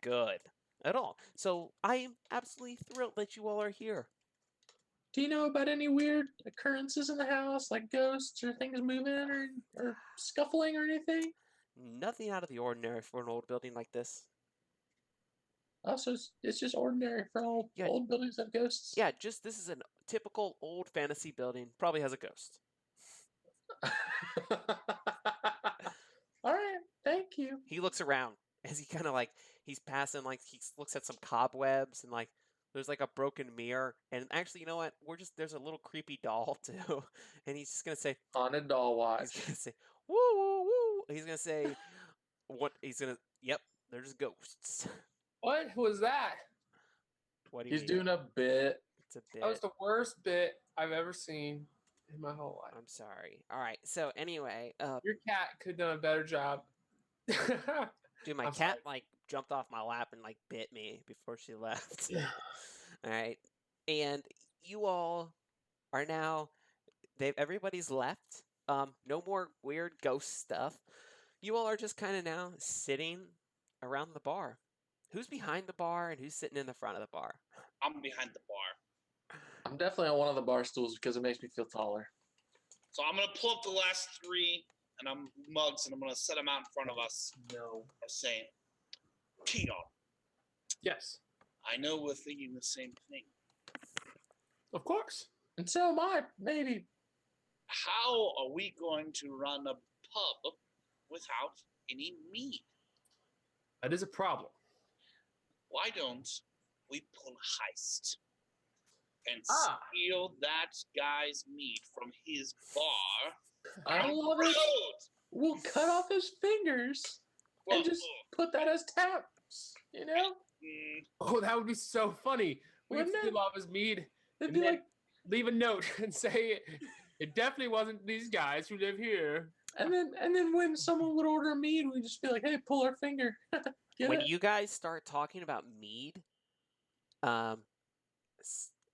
good at all. So I am absolutely thrilled that you all are here. Do you know about any weird occurrences in the house, like ghosts or things moving or scuffling or anything? Nothing out of the ordinary for an old building like this. Also, it's just ordinary for old buildings that have ghosts. Yeah, just this is a typical old fantasy building. Probably has a ghost. All right, thank you. He looks around as he kind of like he's passing like he looks at some cobwebs and like there's like a broken mirror and actually you know what there's a little creepy doll too and he's just gonna say Haunted doll watch. he's gonna say woo woo woo he's gonna say what he's gonna yep there's ghosts. What was that? What do you He's mean? doing a bit. It's a bit. That was the worst bit I've ever seen in my whole life. I'm sorry. All right. So anyway, Your cat could have done a better job. dude, my I'm cat sorry. like jumped off my lap and like bit me before she left. All right. And you all are now everybody's left. No more weird ghost stuff. You all are just kind of now sitting around the bar. Who's behind the bar and who's sitting in the front of the bar? I'm behind the bar. I'm definitely on one of the bar stools because it makes me feel taller. So I'm gonna pull up the last three and I'm mugs and I'm gonna set them out in front of us. No. I'm saying, Keon, Yes. I know we're thinking the same thing. Of course. And so am I, maybe. How are we going to run a pub without any meat? That is a problem. Why don't we pull Heist and Ah. steal that guy's meat from his bar? I love it. Road? We'll cut off his fingers Well, and just put that as taps, you know? Oh, that would be so funny. We could Wouldn't it? steal off his mead It'd and be then like, leave a note and say it definitely wasn't these guys who live here. and then when someone would order mead, we'd just be like, hey, pull our finger. Get When it? you guys start talking about mead,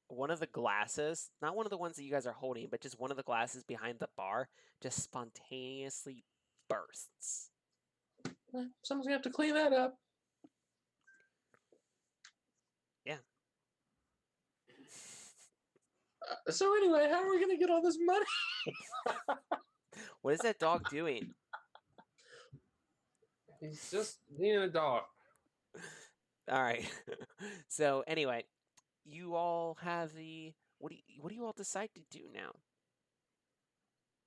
one of the glasses, not one of the ones that you guys are holding, but just one of the glasses behind the bar, just spontaneously bursts. Someone's gonna have to clean that up. Yeah. So anyway, how are we gonna get all this money? What is that dog doing? He's just being a dog. All right. So anyway, you all have the what do you all decide to do now?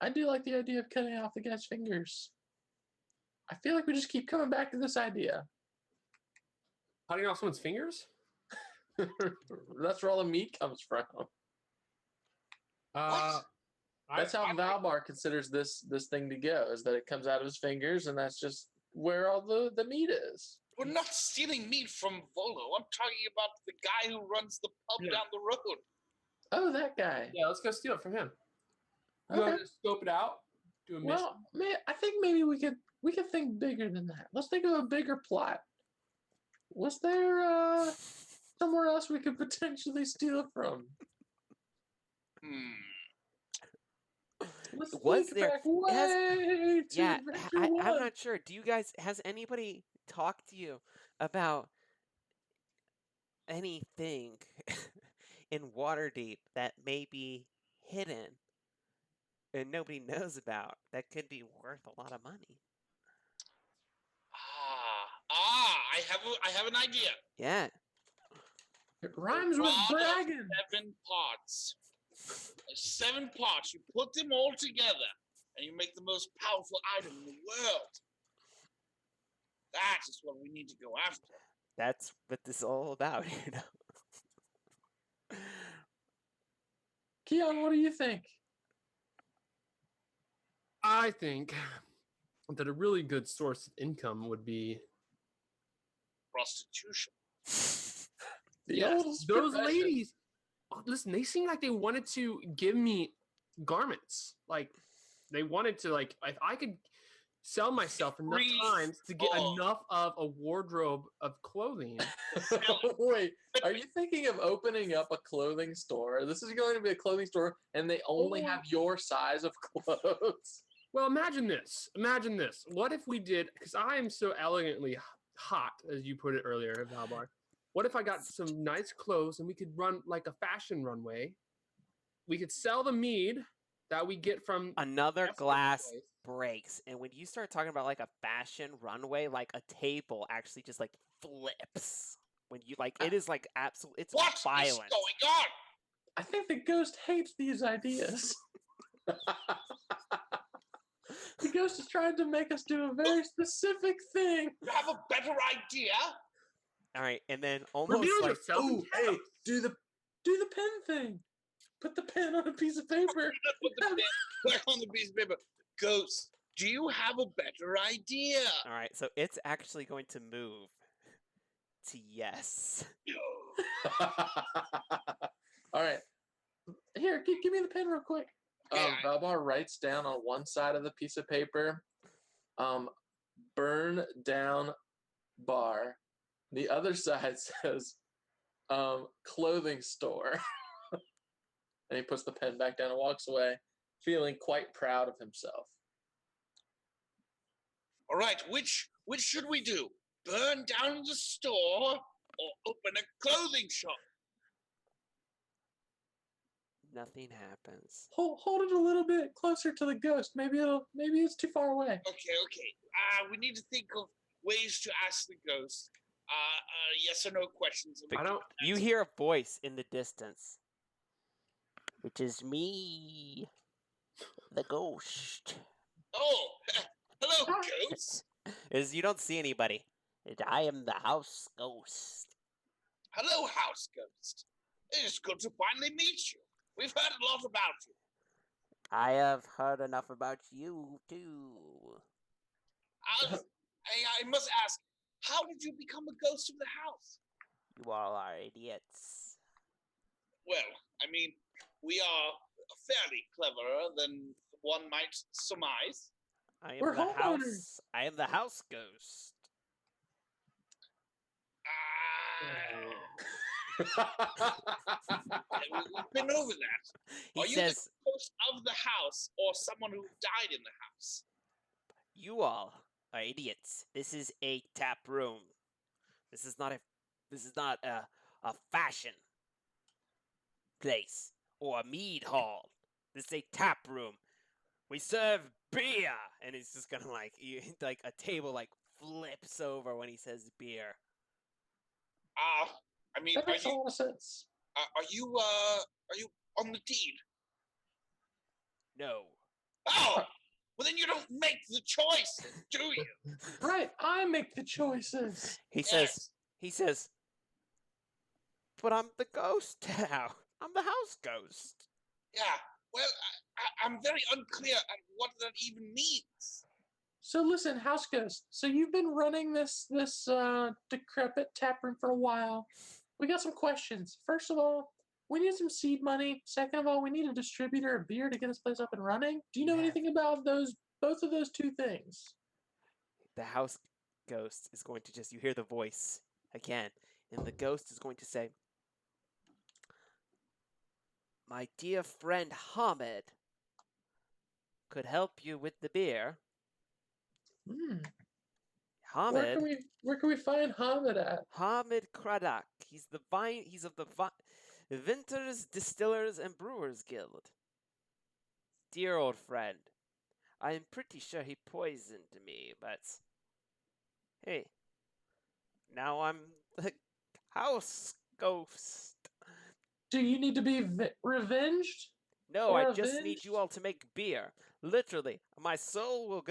I do like the idea of cutting off the guy's fingers. I feel like we just keep coming back to this idea. Cutting off someone's fingers? That's where all the meat comes from. That's how Valbar considers this thing to go, is that it comes out of his fingers, and that's just where all the meat is. We're not stealing meat from Volo. I'm talking about the guy who runs the pub down the road. Oh, that guy. Yeah, let's go steal it from him. You Okay. want to scope it out? Do a mission? Well, man, I think maybe we could think bigger than that. Let's think of a bigger plot. Was there somewhere else we could potentially steal it from? Let's Was think there- back way to Yeah, Adventure I'm One. not sure. Do you guys has anybody talked to you about anything in Waterdeep that may be hidden and nobody knows about that could be worth a lot of money? I have an idea. Yeah. It rhymes with Rod of dragon. 7 pots. 7 pots. You put them all together, and you make the most powerful item in the world. That is what we need to go after. That's what this is all about, you know. Keon, what do you think? I think that a really good source of income would be Prostitution. The Yes, oldest those profession. ladies. Listen, they seem like they wanted to give me garments. Like they wanted to like if I could sell myself enough Free times to get fall. enough of a wardrobe of clothing. Wait, The Are you thinking of opening up a clothing store? This is going to be a clothing store, and they only have your size of clothes. Well, imagine this. Imagine this. What if we did? Because I am so elegantly hot, as you put it earlier, Valbar. What if I got some nice clothes and we could run like a fashion runway? We could sell the mead that we get from Another Jessica's glass place. breaks, and when you start talking about like a fashion runway, like a table actually just like flips. When you like, it is like absolute. It's What is violent. going on? I think the ghost hates these ideas. The ghost is trying to make us do a very specific thing. You have a better idea? All right, and then almost Reveal like yourself. Ooh, hey, do the pen thing. Put the pen on a piece of paper. Put the pen back on the piece of paper. Ghost, do you have a better idea? all right, so it's actually going to move to yes. All right. Here, give me the pen real quick. Yeah. Valbar writes down on one side of the piece of paper, burn down bar. The other side says, clothing store. And he puts the pen back down and walks away, feeling quite proud of himself. All right, which should we do? Burn down the store or open a clothing shop? Nothing happens. Hold it a little bit closer to the ghost. Maybe it's too far away. Okay. We need to think of ways to ask the ghost. Yes or no questions. I don't. You hear a voice in the distance, which is me, the ghost. Oh, hello, ghost. Is you don't see anybody. I am the house ghost. Hello, house ghost. It is good to finally meet you. We've heard a lot about you. I have heard enough about you too. I must ask, how did you become a ghost of the house? You all are idiots. Well, I mean, we are fairly cleverer than one might surmise. We're the homeowners. house. I am the house ghost. We've been over that. Are you the ghost of the house or someone who died in the house? You all are idiots. This is a tap room. This is not a fashion place or a mead hall. This is a tap room. We serve beer, and it's just gonna like a table like flips over when he says beer. I mean, That makes a lot of sense. Are you on the deed? No. Oh, well then you don't make the choice, do you? Right, I make the choices. He Yes. says, but I'm the ghost now. I'm the house ghost. Yeah. Well, I'm very unclear at what that even means. So listen, house ghost. So you've been running this decrepit tap room for a while. We got some questions. First of all, we need some seed money. Second of all, we need a distributor of beer to get this place up and running. Do you know anything about both of those two things? The house ghost is going to you hear the voice again, and the ghost is going to say, my dear friend Hamid could help you with the beer. Hamid. Where can we find Hamid at? Hamid Kradak. He's of the Vintners, Distillers, and Brewers Guild. Dear old friend. I am pretty sure he poisoned me, but hey, now I'm the house ghost. Do you need to be revenged? No, I just need you all to make beer. Literally, my soul will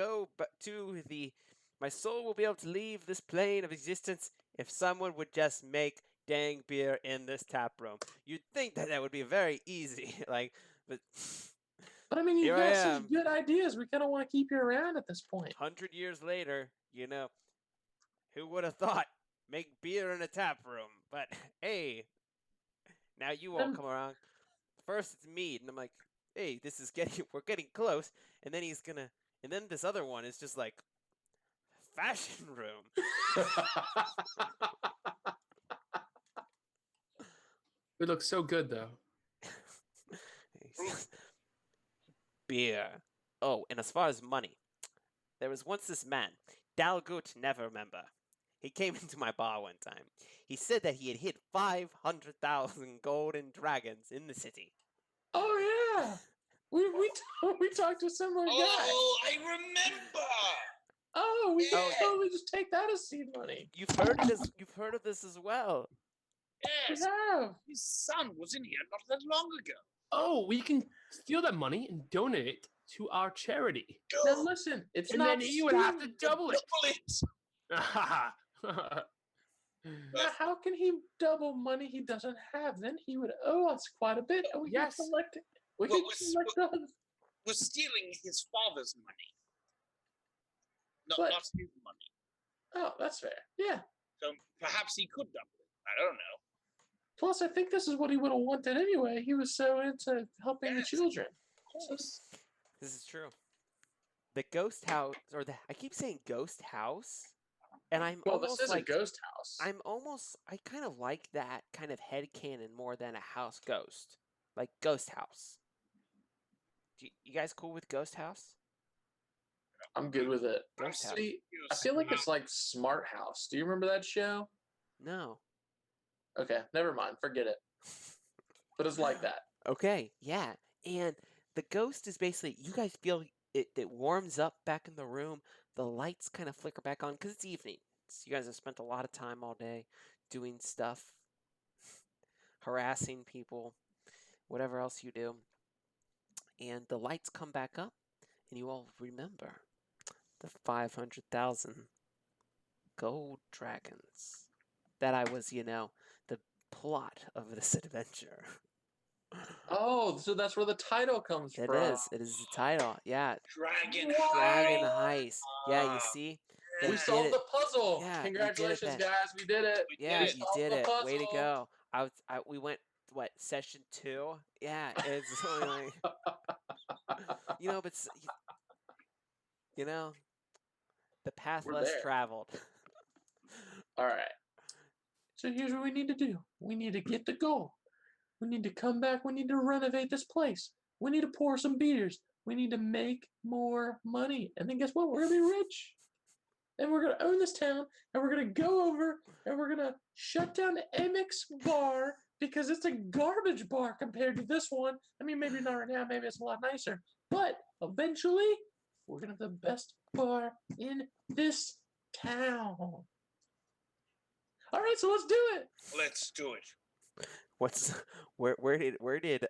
my soul will be able to leave this plane of existence if someone would just make dang beer in this tap room. You'd think that would be very easy, But I mean, you've got some good ideas. We kind of want to keep you around at this point. 100 years later, who would have thought make beer in a tap room? But hey, now you all come around. First it's mead, and I'm like, hey, we're getting close. And then and then this other one is just like, fashion room. It looks so good though. He says, beer. Oh, and as far as money, there was once this man, Dalgut never remember. He came into my bar one time. He said that he had hit 500,000 golden dragons in the city. Oh yeah, we talked to a similar guy. Oh, I remember. Oh, we Yeah. can totally just take that as seed money. You've heard of this as well. We Yes, have. his son was in here not that long ago. Oh, we can steal that money and donate it to our charity. Now listen, it's And not. then he would have to stealing. double it. Now, how can he double money he doesn't have? Then he would owe us quite a bit, and we Yes. can collect it. We Well, can collect those. Was stealing his father's money. Not But- his money. Oh, that's fair. Yeah. So perhaps he could double it. I don't know. Plus, I think this is what he would have wanted anyway. He was so into helping Yes. the children. Of course. This is true. The ghost house, I keep saying ghost house, and I'm Well, almost this is like a ghost house. I kind of like that kind of headcanon more than a house ghost, like ghost house. You guys cool with ghost house? I'm good with it. Ghost house. See, I feel like it's like Smart House. Do you remember that show? No. Okay, never mind. Forget it. But it's like that. Okay, yeah. And the ghost is basically, you guys feel it warms up back in the room. The lights kind of flicker back on because it's evening. So you guys have spent a lot of time all day doing stuff, harassing people, whatever else you do. And the lights come back up, and you all remember the 500,000 gold dragons that I was, the plot of this adventure. Oh, so that's where the title comes It from. is. It is the title. Yeah. Dragon Dragon Heist. Heist. Yeah, you see? They We did solved it. the puzzle. Yeah, you did it, Congratulations, Ben. guys. We did it. Yeah, We you solved did the it. Way to puzzle. go. We went, session 2? Yeah, it's only like, but, the path We're less there. traveled. All right. So here's what we need to do. We need to get the gold. We need to come back. We need to renovate this place. We need to pour some beers. We need to make more money. And then guess what? We're going to be rich. And we're going to own this town. And we're going to go over and we're going to shut down the Amex bar because it's a garbage bar compared to this one. I mean, maybe not right now. Maybe it's a lot nicer. But eventually, we're going to have the best bar in this town. All right, so let's do it. Let's do it. Where did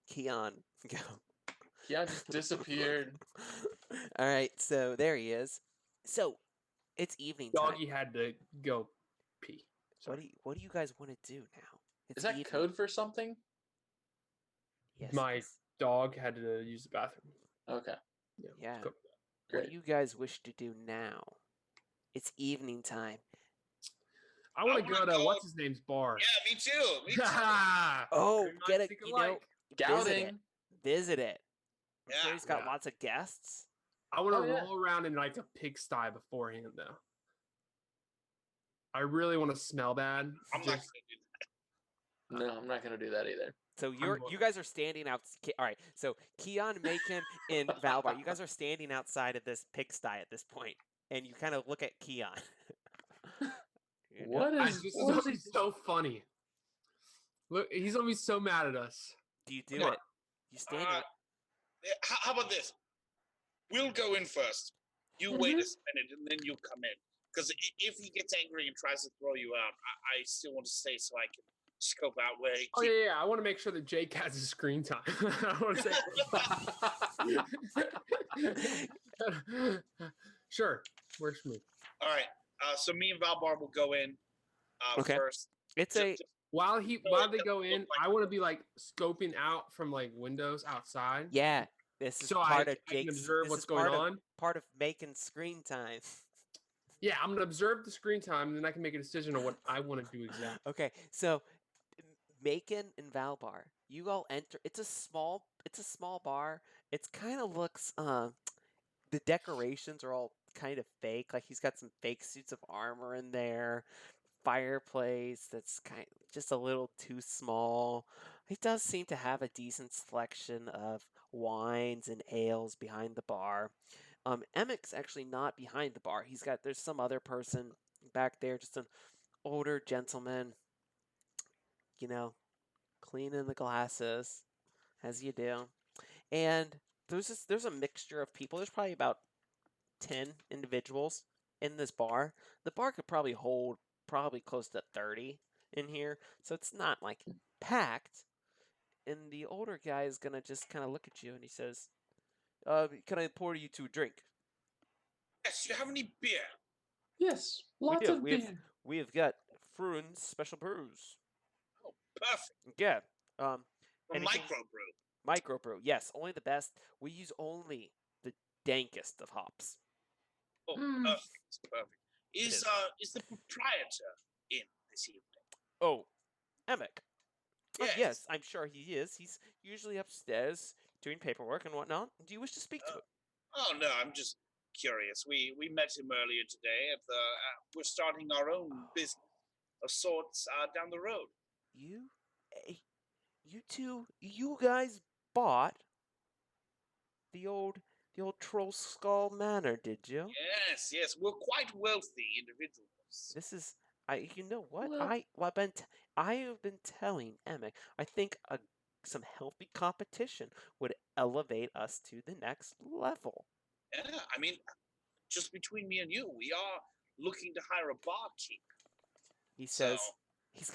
Keon go? Keon just disappeared. All right, so there he is. So it's evening time. Doggy had to go pee. What do you guys want to do now? It's Is that evening. code for something? Yes, My it is. dog had to use the bathroom. Okay. Yeah. Go. What Great. do you guys wish to do now? It's evening time. I want wanna to go to go- what's his name's bar. Yeah, me too. Me too. Oh, We might get it. think You know, alike. visit it. Gouting. Visit it. I'm sure Yeah. he's got Yeah. lots of guests. I want to Oh, yeah. roll around in like a pigsty beforehand, though. I really want to smell bad. I'm not Just- gonna do that. No, I'm not gonna do that either. So going- you guys are standing out. All right. So Keon, Macon, and Valbar, you guys are standing outside of this pigsty at this point, and you kind of look at Keon. You know? What This is? is What gonna is be so funny. Look, he's gonna be so mad at us. Do you do Come on. it? You stand. Yeah, how about this? We'll go in first. You wait a minute, and then you'll come in. Because if he gets angry and tries to throw you out, I still want to stay so I can scope out where he Oh yeah. I want to make sure that Jake has his screen time. I want to say. Sure, works for me. All right. So me and Valbar will go in Okay. first. It's Ju- a ju- While it they go doesn't in, look like- I want to be like scoping out from like windows outside, yeah. This is so part I of can Jake's. observe this what's is going part of- on. Part of making screen time. Yeah, I'm gonna observe the screen time, and then I can make a decision on what I want to do exactly. Okay, so Macon and Valbar, you all enter. It's a small bar. It's kind of looks. The decorations are all kind of fake. Like he's got some fake suits of armor in there, fireplace that's just a little too small. It does seem to have a decent selection of wines and ales behind the bar. Emmek's actually not behind the bar. There's some other person back there, just an older gentleman, cleaning the glasses, as you do. And there's a mixture of people. There's probably about 10 individuals in this bar. The bar could probably hold close to 30 in here, so it's not like packed. And the older guy is gonna just kind of look at you and he says, "Can I pour you two a drink?" Yes, you have any beer? Yes, We lots do. of beer. We have got Fruin's special brews. Oh, perfect. Yeah. A Anything- microbrew. Microbrew, yes, only the best. We use only the dankest of hops. Oh, Mm. perfect, perfect. is. Is the proprietor in this evening? Oh, Emmek. Yes. I'm sure he is. He's usually upstairs doing paperwork and whatnot. Do you wish to speak to him? Oh no, I'm just curious. We met him earlier today at the. We're starting our own business of sorts down the road. You guys bought the old Troll Skull Manor, did you? Yes, yes, we're quite wealthy individuals. This is you know what? Well- I have been telling Emmek, I think some healthy competition would elevate us to the next level. Yeah, I mean, just between me and you, we are looking to hire a barkeep. He says So- he's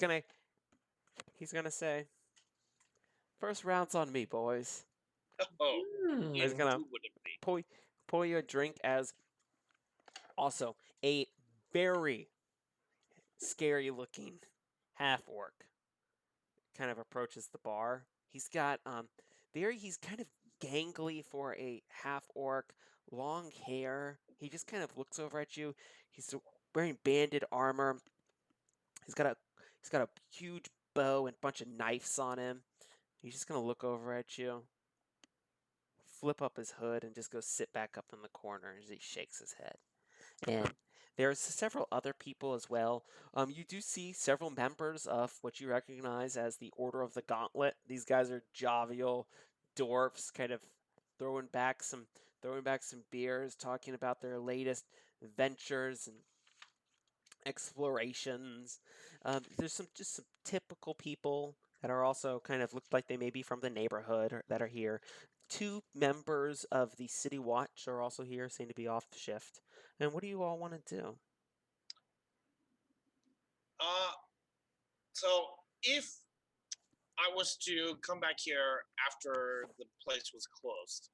gonna say, "First round's on me, boys." Oh, Mm. He's gonna who would it be? pour you a drink as also a very scary looking half orc kind of approaches the bar. He's got he's kind of gangly for a half orc, long hair. He just kind of looks over at you. He's wearing banded armor. He's got a huge bow and a bunch of knives on him. He's just gonna look over at you, flip up his hood, and just go sit back up in the corner as he shakes his head. And there's several other people as well. You do see several members of what you recognize as the Order of the Gauntlet. These guys are jovial dwarfs, kind of throwing back some beers, talking about their latest ventures and explorations. There's some typical people that are also kind of look like they may be from the neighborhood that are here. 2 members of the City Watch are also here, seem to be off shift. And what do you all want to do? So if I was to come back here after the place was closed,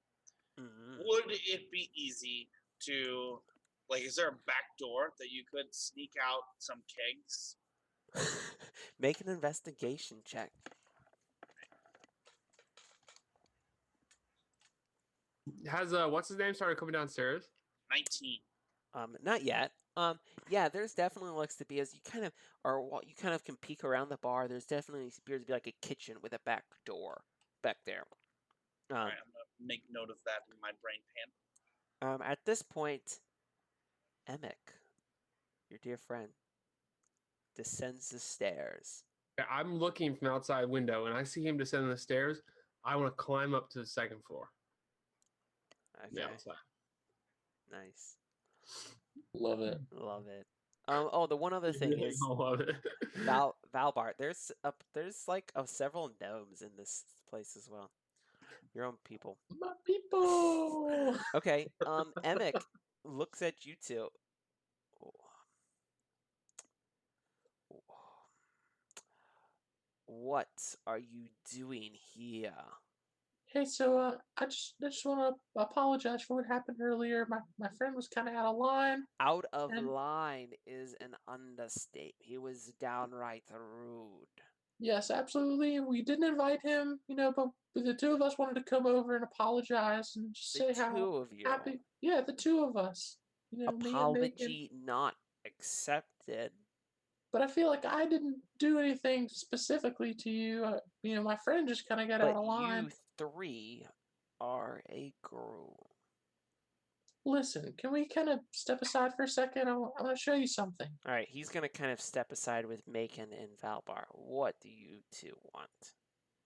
would it be easy to, like, is there a back door that you could sneak out some kegs? Make an investigation check. Has what's his name started coming downstairs? 19. Not yet. Yeah, there's definitely looks to be as you kind of can peek around the bar. There's definitely appears to be like a kitchen with a back door back there. All right, I'm gonna make note of that in my brain pan. At this point, Emmek, your dear friend, descends the stairs. Yeah, I'm looking from outside window and I see him descending the stairs. I want to climb up to the second floor. Okay, Yeah, outside. nice, Love it. love it. The one other thing Really is love it. Valbart. There's like several gnomes in this place as well. Your own people. My people. Okay. Emmek looks at you two. What are you doing here? Hey, so I just want to apologize for what happened earlier. My friend was kind of out of line. Out of And- line is an understatement. He was downright rude. Yes, absolutely. We didn't invite him, but the two of us wanted to come over and apologize and just The say two how of you. happy. Yeah, the two of us. Me and Megan. Apology not accepted. But I feel like I didn't do anything specifically to you. My friend just kind of got But out of line. you 3 are a group. listen, can we kind of step aside for a second? I want to show you something. All right, he's gonna kind of step aside with Macon and Valbar. What do you two want?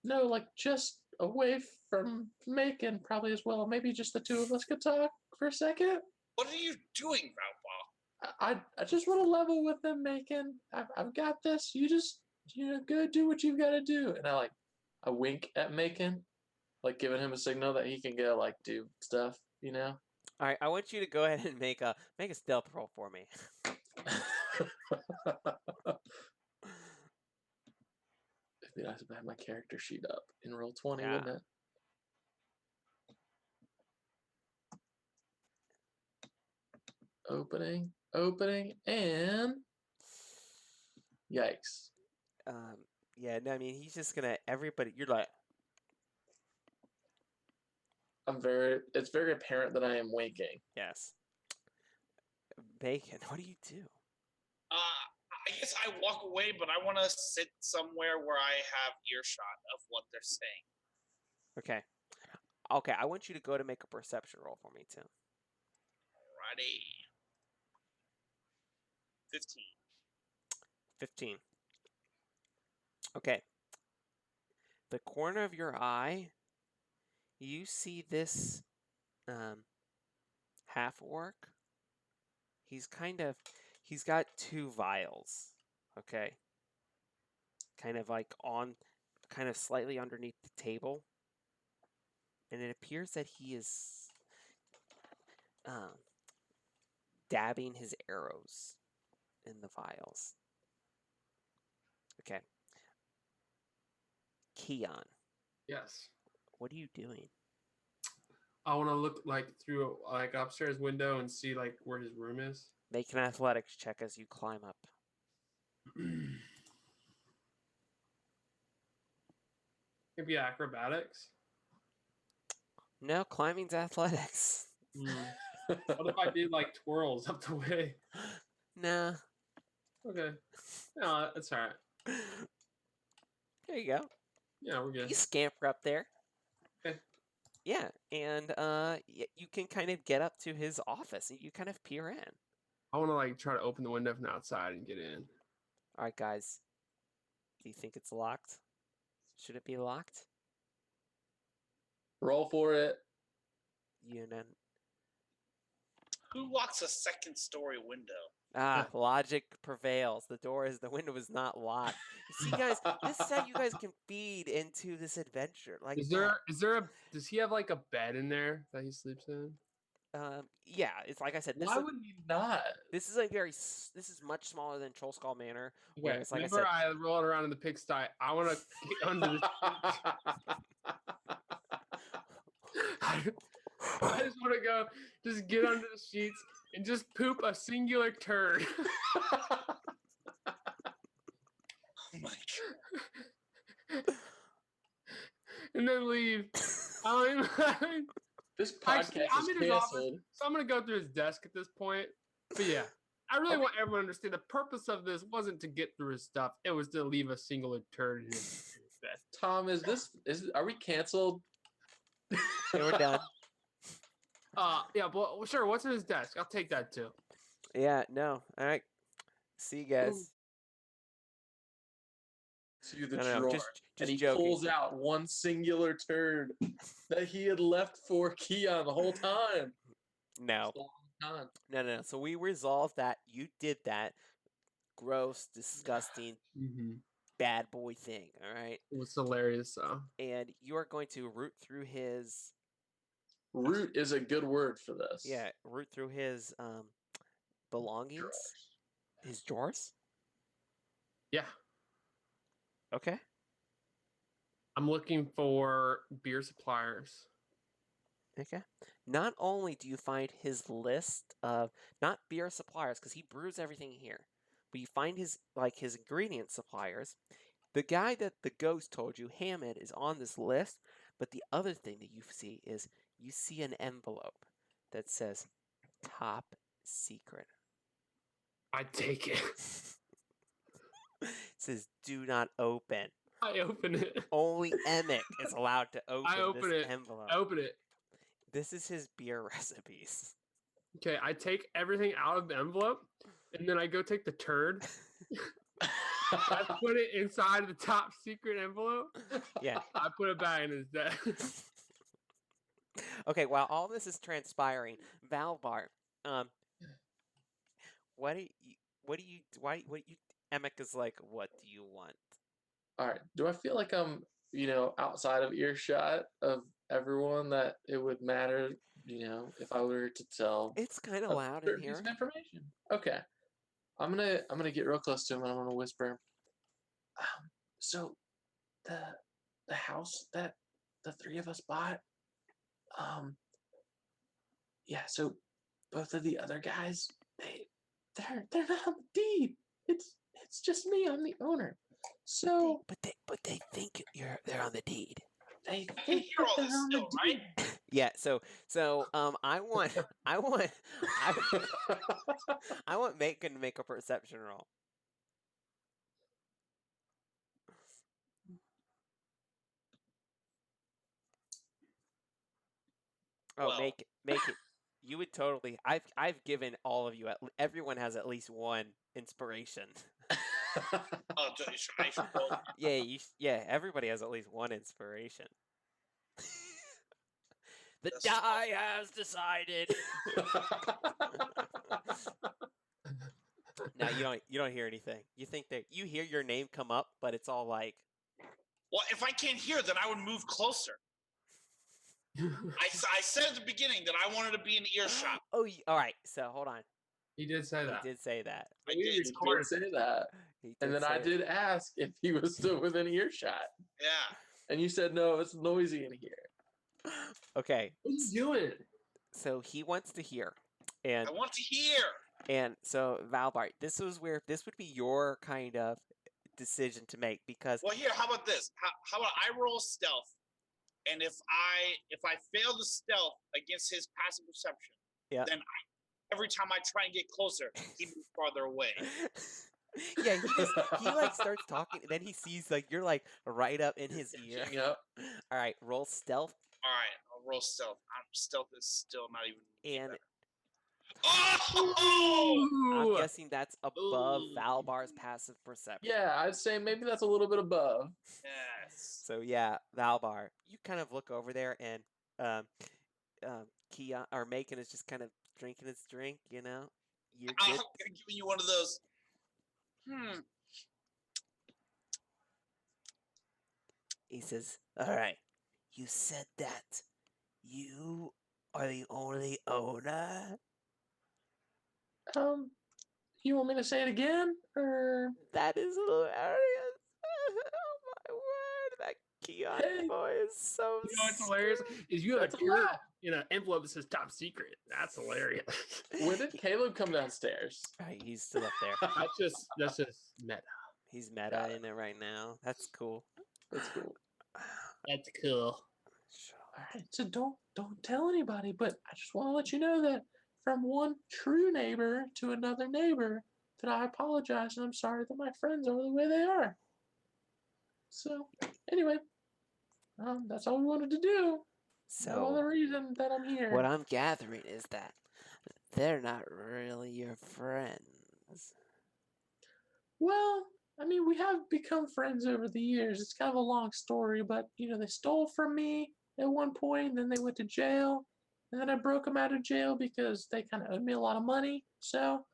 No, like just away from Macon, probably as well. Maybe just the two of us could talk for a second. What are you doing, Valbar? I just want to level with them, Macon. I've got this. You just go do what you've got to do. And I wink at Macon, like giving him a signal that he can go like do stuff. All right, I want you to go ahead and make a stealth roll for me. It'd be nice if I had my character sheet up in roll 20, Yeah. wouldn't it? Opening, and yikes. Yeah, no, I mean he's just gonna everybody. You're like, It's very apparent that I am winking. yes. Bacon, what do you do? I guess I walk away, but I want to sit somewhere where I have earshot of what they're saying. Okay. Okay, I want you to go to make a perception roll for me too. Alrighty. 15. 15. Okay. The corner of your eye, you see this half orc. He's got two vials, okay? Kind of like kind of slightly underneath the table. And it appears that he is dabbing his arrows in the vials. Okay. Keon, Yes. what are you doing? I want to look like through like upstairs window and see like where his room is. Make an athletics check as you climb up. Maybe acrobatics. No, climbing's athletics. What if I did like twirls up the way? Nah. Okay. No, that's all right. There you go. Yeah, we're good. You scamper up there. Okay. Yeah, and you can kind of get up to his office and you kind of peer in. I want to like try to open the window from outside and get in. All right, guys. Do you think it's locked? Should it be locked? Roll for it. You know. Who locks a second story window? Logic prevails. The window is not locked. You see, guys, this is how you guys can feed into this adventure. Like, Does he have like a bed in there that he sleeps in? Yeah, it's like I said. Why would he not? This is this is much smaller than Troll Skull Manor. Okay. It's like Whenever I roll it around in the pigsty, I want to get under the I just want to go, just get under the sheets and just poop a singular turd. Oh my god. And then leave. This podcast I'm is in his office, canceled. so I'm going to go through his desk at this point. But yeah, I really want everyone to understand the purpose of this wasn't to get through his stuff. It was to leave a singular turd in his bed. Tom, are we canceled? Okay, we're done. Yeah, but sure. What's in his desk? I'll take that too. Yeah, no. All right. See you guys. Ooh. To the No, drawer, just and he joking. pulls out one singular turd that he had left for Keon the whole time. No. No. So we resolved that you did that gross, disgusting, bad boy thing. All right. It was hilarious, though. And you are going to root through his. Root is a good word for this. Yeah, root through his belongings. Drawers. His drawers. Yeah. Okay. I'm looking for beer suppliers. Okay. Not only do you find his list of not beer suppliers because he brews everything here, but you find his ingredient suppliers. The guy that the ghost told you, Hammond, is on this list. But the other thing that you see an envelope that says "Top Secret." I take it. It says "Do not open." I open it. Only Emmett is allowed to open I open this it. envelope. I open it. This is his beer recipes. Okay, I take everything out of the envelope, and then I go take the turd. I put it inside the top secret envelope. Yeah. I put it back in his desk. Okay, while all this is transpiring, Valvar, what do you Emek is like, what do you want? All right. Do I feel like I'm, outside of earshot of everyone that it would matter, if I were to tell It's kind of a loud in certain piece here. of information? Okay. I'm gonna get real close to him and I'm gonna whisper. So the house that the three of us bought, um, yeah. So both of the other guys, they're not on the deed. It's just me. I'm the owner. So But they think they're on the deed. they I can think hear that all they're this on the still, right? deed. Yeah, so I want I want I want Macon to make a perception roll. Oh, Well. make it. You would totally. I've given all of you. Everyone has at least one inspiration. Oh, I should roll. Yeah. Everybody has at least one inspiration. The That's die has decided. Now you don't hear anything. You think that you hear your name come up, but it's all like. Well, if I can't hear, then I would move closer. I said at the beginning that I wanted to be in earshot. Oh, all right. So hold on. He did say that. He did say that. I He did. did say that. He And did then I say did ask if he was still within earshot. Yeah. And you said, no, it's noisy in here. it. Okay. What are you doing? So he wants to hear, and I want to hear. and so Valbart, this would be your kind of decision to make because Well, here, how about this? How about I roll stealth, and if I fail the stealth against his passive perception, Yeah. then every time I try and get closer, he moves farther away. yeah, he like starts talking, and then he sees like you're like right up in his ear. Yep. All right, roll stealth, All right, I'll roll stealth. Stealth is still not even. and Oh! I'm Ooh. guessing that's above Ooh. Valbar's passive perception. Yeah, I'd say maybe that's a little bit above. Yes. So yeah, Valbar, you kind of look over there, and Keon or Macon is just kind of drinking his drink. You know, you're I'm good. giving you one of those. He says, "All right, you said that you are the only owner." You want me to say it again? Or That is hilarious. Oh my word, that Keon Hey. boy is so. You know what's hilarious? Is you have That's a a shirt lot. in an envelope that says top secret. That's hilarious. when did Caleb come downstairs? Alright, he's still up there. that's just meta. He's meta in it right now. That's cool. That's cool. That's cool. All right, so don't tell anybody, but I just want to let you know that from one true neighbor to another neighbor, that I apologize and I'm sorry that my friends are the way they are. So anyway, that's all we wanted to do. No So other reason that I'm here. what I'm gathering is that they're not really your friends. Well, I mean, we have become friends over the years. It's kind of a long story, but they stole from me at one point, then they went to jail, and then I broke them out of jail because they kind of owed me a lot of money. So,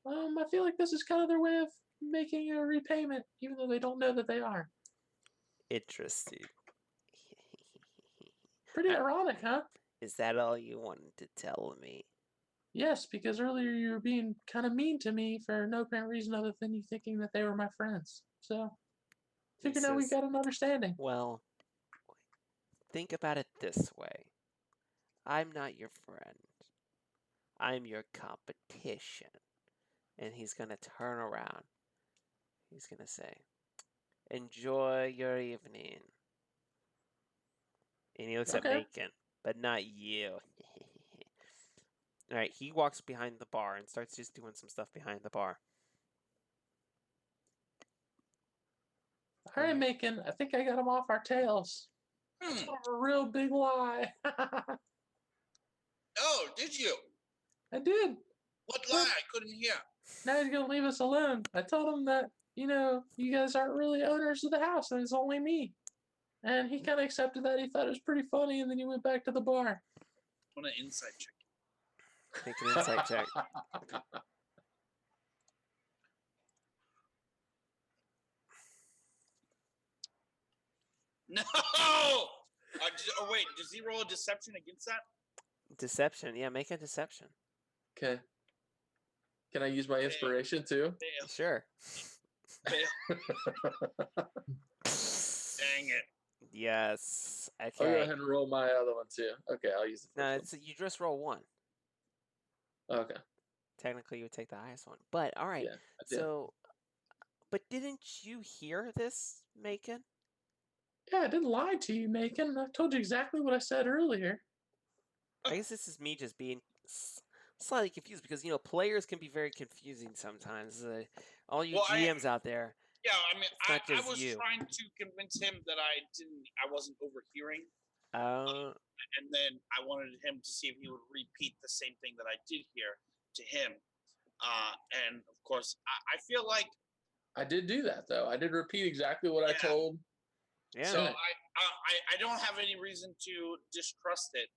I feel like this is kind of their way of making a repayment, even though they don't know that they are. Interesting. Pretty ironic, huh? Is that all you wanted to tell me? Yes, because earlier you were being kind of mean to me for no apparent reason other than you thinking that they were my friends. So, figure now we says, got an understanding. Well, think about it this way. I'm not your friend. I'm your competition. And he's going to turn around. He's going to say, enjoy your evening. And he looks at Okay. Macon, but not you. All right, he walks behind the bar and starts just doing some stuff behind the bar. All right, Macon, I think I got them off our tails. That's a real big lie. Oh, did you? I did. What lie? I couldn't hear. Now he's gonna leave us alone. I told him that, you guys aren't really owners of the house and it's only me. And he kind of accepted that. He thought it was pretty funny, and then he went back to the bar. Want an insight check? Make an insight check. No! Wait, does he roll a deception against that? Deception. Yeah, make a deception. Okay. Can I use my inspiration too? Fail. Sure. Fail. Dang it. Yes. I'll go Okay. ahead and roll my other one too. Okay, I'll use the No, first you just roll one. one. Okay. Technically, you would take the highest one. But all right. Yeah, I did. So, but didn't you hear this, Macon? Yeah, I didn't lie to you, Macon. I told you exactly what I said earlier. I guess this is me just being slightly confused because players can be very confusing sometimes. All you GMs out there. Yeah, I mean, It's not I just was you. trying to convince him that I wasn't overhearing, Oh. and then I wanted him to see if he would repeat the same thing that I did hear to him. And of course, I feel like I did do that though. I did repeat exactly what I told. Yeah. So I don't have any reason to distrust it.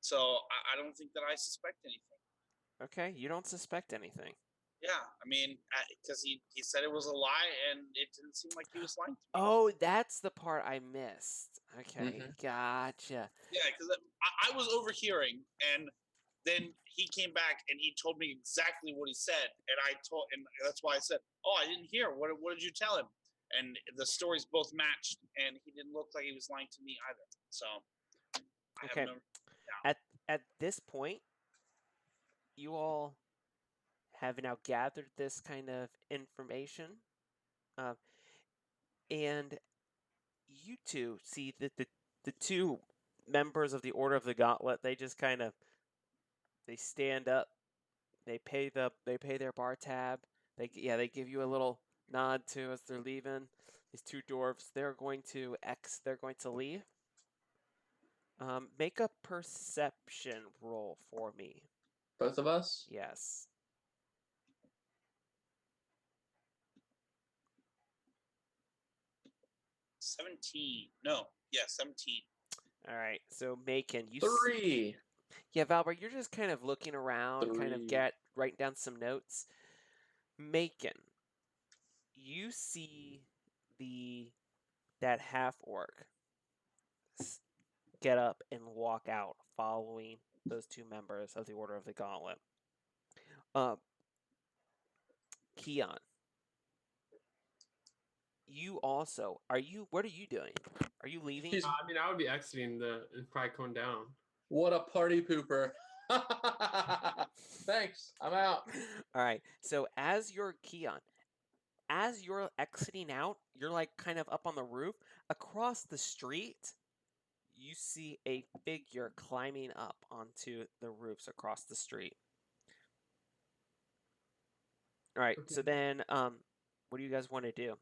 So I don't think that I suspect anything. Okay, you don't suspect anything. Yeah, I mean, because he said it was a lie, and it didn't seem like he was lying to me. Oh, that's the part I missed. Okay, Mhm. gotcha. Yeah, because I was overhearing, and then he came back and he told me exactly what he said, and that's why I said, "Oh, I didn't hear. What did you tell him?" And the stories both matched, and he didn't look like he was lying to me either. So, I Okay. have no. At this point, you all have now gathered this kind of information, and you two see that the two members of the Order of the Gauntlet, they just kind of they stand up, they pay their bar tab, they give you a little nod to as they're leaving. These two dwarves, they're going to leave. Make a perception roll for me. Both of us? Yes. No, yeah, 17. All right. So Macon, you 3. Yeah, Valbert, you're just kind of looking around, kind of 3. writing down some notes. Macon, you see that half orc get up and walk out, following those two members of the Order of the Gauntlet. Keon, you also what are you doing? Are you leaving? I mean, I would be exiting and probably going down. What a party pooper. Thanks. I'm out. All right. So as you're exiting out, you're like kind of up on the roof. Across the street, you see a figure climbing up onto the roofs across the street. All right. Okay. So then, what do you guys want to do?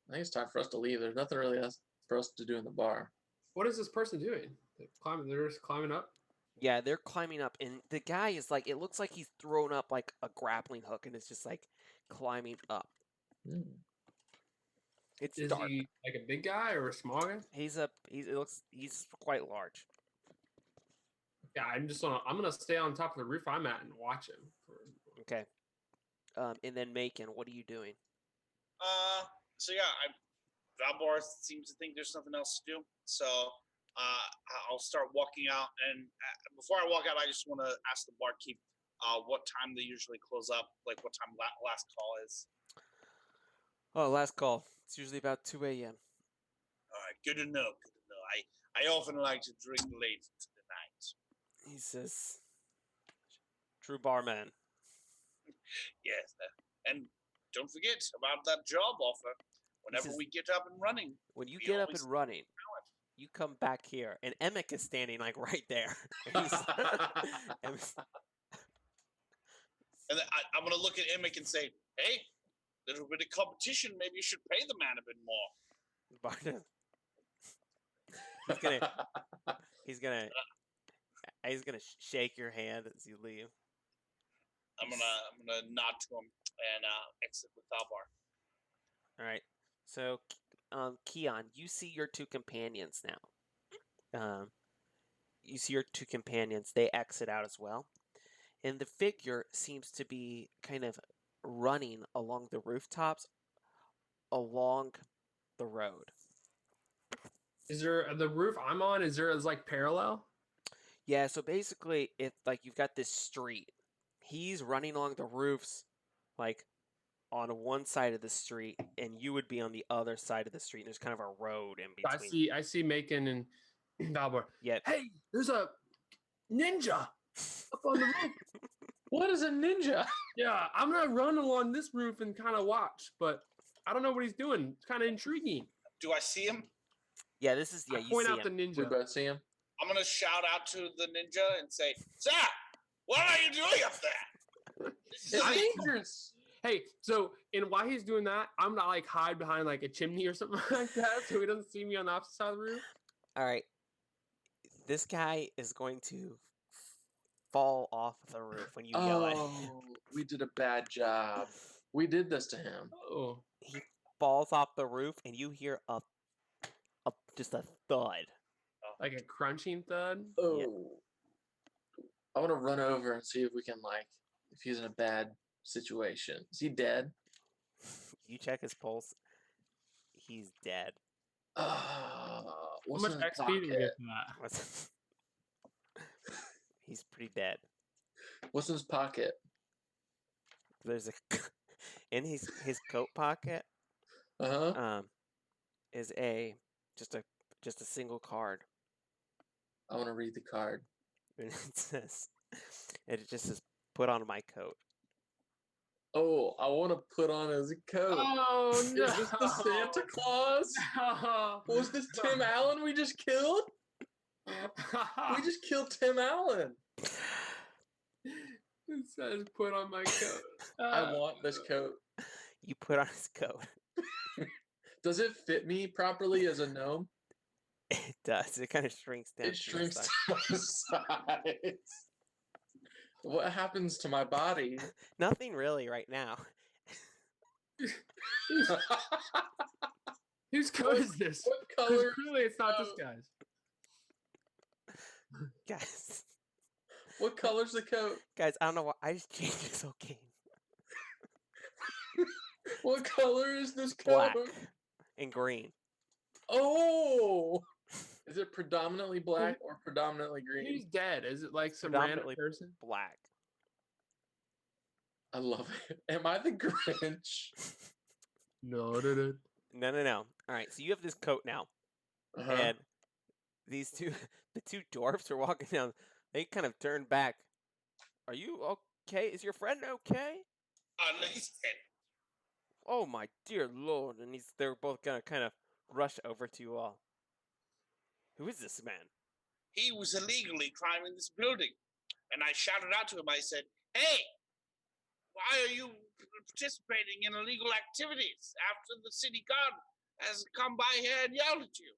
I think it's time for us to leave. There's nothing really else for us to do in the bar. What is this person doing? They're just climbing up? Yeah, they're climbing up, and the guy is like, it looks like he's thrown up like a grappling hook, and it's just like climbing up. Mm. It's Is dark. he like a big guy or a small guy? He's quite large. Yeah, I'm gonna stay on top of the roof I'm at and watch him. Okay. And then Macon, what are you doing? So yeah, Valbor seems to think there's nothing else to do. So I'll start walking out, and before I walk out, I just want to ask the barkeep what time they usually close up, like what time last call is. Oh, last call. It's usually about 2 a.m. All right, good to know. Good to know. I often like to drink late into the night. He says, "True barman." Yes, and don't forget about that job offer. Whenever says- we get up and running, When you we get up always and running, you come back here, and Emic is standing like right there. And he's- And then I'm going to look at Emic and say, hey, little bit of competition. Maybe you should pay the man a bit more. Barnum, he's gonna He's gonna shake your hand as you leave. I'm gonna nod to him and exit with Valbar. All right. So, Keon, you see your two companions now. You see your two companions. They exit out as well, and the figure seems to be kind of running along the rooftops, along the road. Is there the roof I'm on? Is like parallel? Yeah. So basically, it's like you've got this street. He's running along the roofs, like on one side of the street, and you would be on the other side of the street. There's kind of a road in between. I see Macon and Valbar. Yeah. Hey, there's a ninja up on the roof. What is a ninja? Yeah, I'm gonna run along this roof and kind of watch, but I don't know what he's doing. It's kind of intriguing. Do I see him? Yeah, this is I you point see out him. the We ninja. both see him. I'm gonna shout out to the ninja and say, "Sir, what are you doing up there? This is It's illegal." dangerous. Hey, so and while he's doing that, I'm gonna like hide behind like a chimney or something like that, so he doesn't see me on the opposite side of the roof. All right. This guy is going to fall off the roof when you yell at him. Oh, we did a bad job. We did this to him. Oh, He falls off the roof, and you hear just a thud. like a crunching thud. Oh, I want to run over and see if we can if he's in a bad situation. Is he dead? You check his pulse. He's dead. How What's much in his XP do we pocket? get from that? He's pretty dead. What's in his pocket? There's a in his coat pocket. Is just a single card. I want to read the card. And it just says, "Put on my coat." Oh, I want to put on his coat. Oh no! Is this the Santa Claus? No. Was this Tim Allen we just killed? We just killed Tim Allen. It says put on my coat. I want this coat. You put on his coat. Does it fit me properly as a gnome? It does. It kind of shrinks down. It shrinks to my size. What happens to my body? Nothing really right now. Whose coat is this? What 'Cause color? clearly it's not this guy's. Guys, What color's the coat? I don't know why. I just changed this whole game. What color is this Black coat? and green. Oh! Is it predominantly black or predominantly green? He's dead. Is it like some random Predominantly person? black. I love it. Am I the Grinch? No. No. All right, so you have this coat now, Uh-huh. and the two dwarfs are walking down. They kind of turn back. Are you okay? Is your friend okay? He's dead. Oh my dear lord! And they're both gonna kind of rush over to you all. Who is this man? He was illegally climbing this building, and I shouted out to him. I said, "Hey, why are you participating in illegal activities after the city guard has come by here and yelled at you?"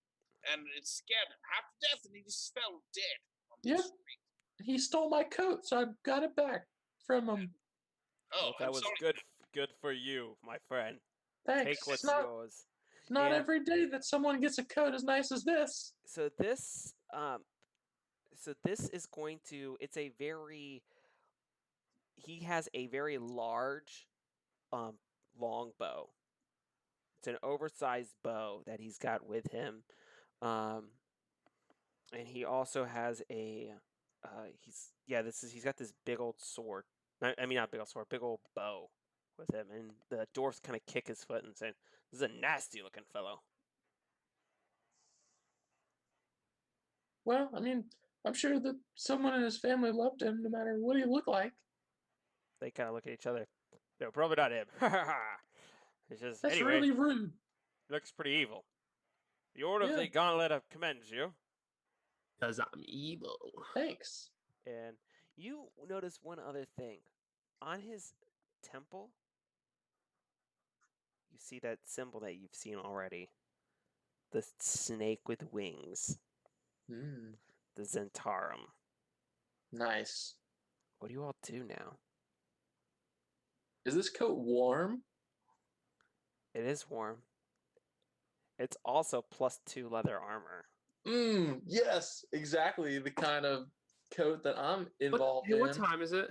And it scared him half to death, and he just fell dead on the Yep. street. He stole my coat, so I got it back from him. Oh, Well, that I'm was sorry. good for you, my friend. Thanks. Take what's It's not, yours. not Yeah. every day that someone gets a coat as nice as this. So this is going to. It's a very. He has a very large, long bow. It's an oversized bow that he's got with him, and he also has a. He's got this big old sword. I mean, not big old sword, big old bow with him, and the dwarfs kind of kick his foot and say, "This is a nasty looking fellow." Well, I mean, I'm sure that someone in his family loved him no matter what he looked like. They kind of look at each other. No, probably not him. It's just That's anyway. really rude. Looks pretty evil. The Order of Yeah. the Gauntlet commends you. Because I'm evil. Thanks. And you notice one other thing. On his temple, you see that symbol that you've seen already. The snake with wings. Mm. The Zentarum. Nice. What do you all do now? Is this coat warm? It is warm. It's also +2 leather armor. Yes, exactly the kind of coat that I'm involved in. What time is it?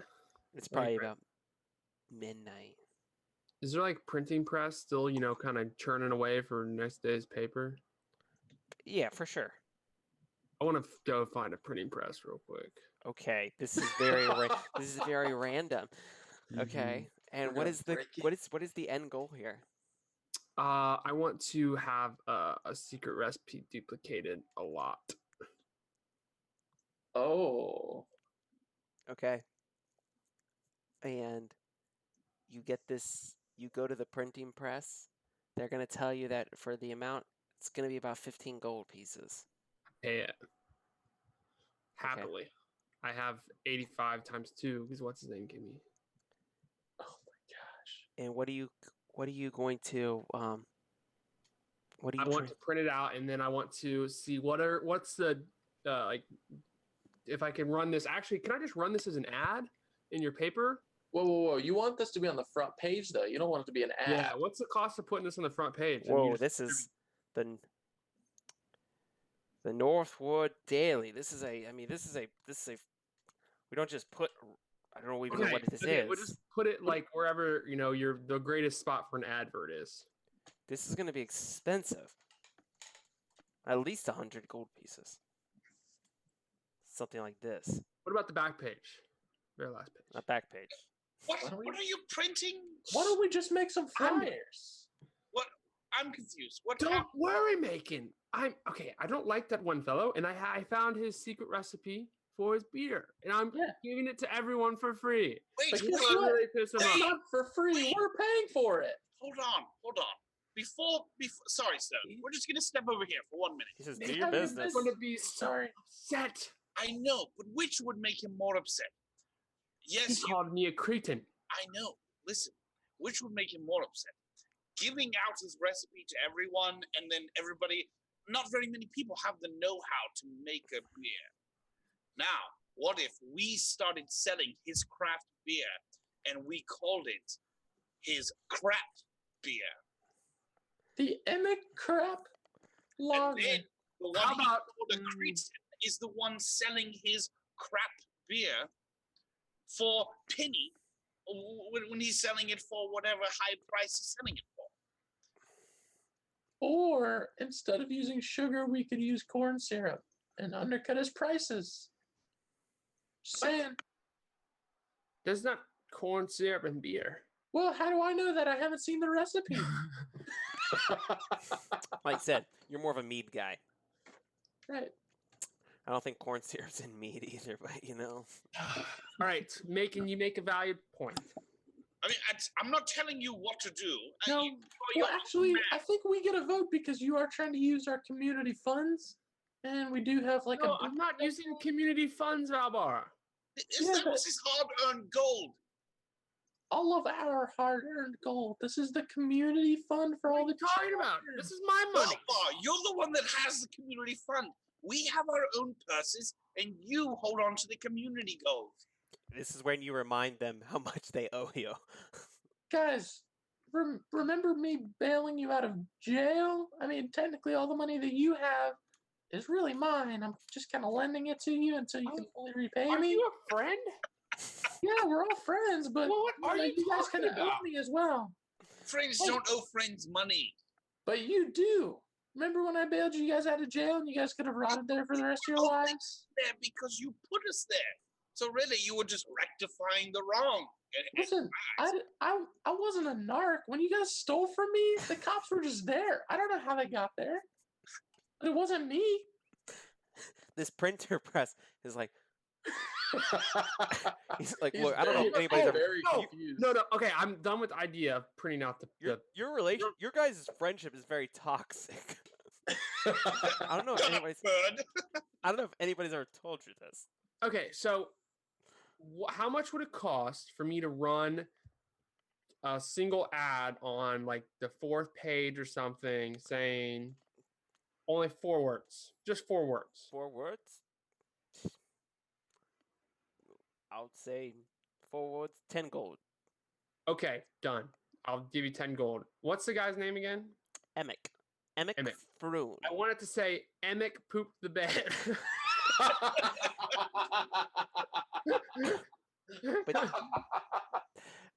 It's probably about midnight. Is there like printing press still, kind of churning away for next day's paper? Yeah, for sure. I want to go find a printing press real quick. Okay, this is this is very random. Okay, and We're what gonna is the break it. what is the end goal here? I want to have a secret recipe duplicated a lot. Oh. Okay, and you get this. You go to the printing press. They're gonna tell you that for the amount, it's gonna be about 15 gold pieces. Pay it happily. I have 85 times 2 because what's his name give me? Oh my gosh. And what are you going to what do you I want to print it out, and then I want to see what's the like if I can run this. Actually, can I just run this as an ad in your paper? Whoa. You want this to be on the front page, though. You don't want it to be an ad. Yeah. What's the cost of putting this on the front page? Whoa, this is the Northwood Daily. This is a we don't just put I don't know even know what this is. We'll just put it like wherever, the greatest spot for an advert is. This is going to be expensive. At least 100 gold pieces. Something like this. What about the back page? Very last page. Not back page. What are you printing? Why don't we just make some flyers? What? I'm confused. What Don't happened? worry, Macon. I don't like that one fellow, and I found his secret recipe for his beer, and I'm giving it to everyone for free. Wait, But hold guess on. what? Really piss him It's off. not for free. We're paying for it. Hold on. Before, sorry, sir. We're just gonna step over here for 1 minute. He says, They do your have your business. I'm going to be Sorry. upset. I know, but which would make him more upset? He Yes, called me a cretin. I know. Listen, which would make him more upset? Giving out his recipe to everyone, and then everybody, not very many people have the know-how to make a beer. Now, what if we started selling his craft beer, and we called it his crap beer? The Emmett crap And lager. then the one How he about called a cretin is the one selling his crap beer for penny when he's selling it for whatever high price he's selling it for. Or instead of using sugar, we could use corn syrup and undercut his prices. Just saying. There's not corn syrup and beer. Well, how do I know that? I haven't seen the recipe. Like I said, you're more of a mead guy. Right. I don't think corn syrup's in mead either, but All right, you make a valid point. I mean, I'm not telling you what to do. No, well, actually, I think we get a vote because you are trying to use our community funds, and we do have like No, I'm not using community funds, Valbar. That was his hard-earned gold. all of our hard-earned gold. This is the community fund for all the Talking about this is my money. You're the one that has the community fund. We have our own purses, and you hold on to the community gold. this is when you remind them how much they owe you. Guys, remember me bailing you out of jail? I mean, technically, all the money that you have is really mine. I'm just kind of lending it to you until you can fully repay Are me. you a friend? Yeah, we're all friends, but Well, what are you guys talking kind of owe about? me as well. Friends Hey. don't owe friends money. But you do. Remember when I bailed you guys out of jail and you guys could have rotted there for the rest of your lives? There because you put us there. So really, you were just rectifying the wrong. Listen, I wasn't a narc. When you guys stole from me, the cops were just there. I don't know how they got there. But it wasn't me. This printer press is like, he's like, He's look, I don't know if very- anybody's ever. very No, confused. No. Okay, I'm done with the idea of printing out Your guys' friendship is very toxic. I don't know if anybody's. Bird. I don't know if anybody's ever told you this. Okay, so how much would it cost for me to run a single ad on like the 4th page or something saying only 4 words, just 4 words? 4 words. I would say forwards 10 gold. Okay, done. I'll give you 10 gold. What's the guy's name again? Emic. Emic Emic. Froon. I wanted to say Emic pooped the bed.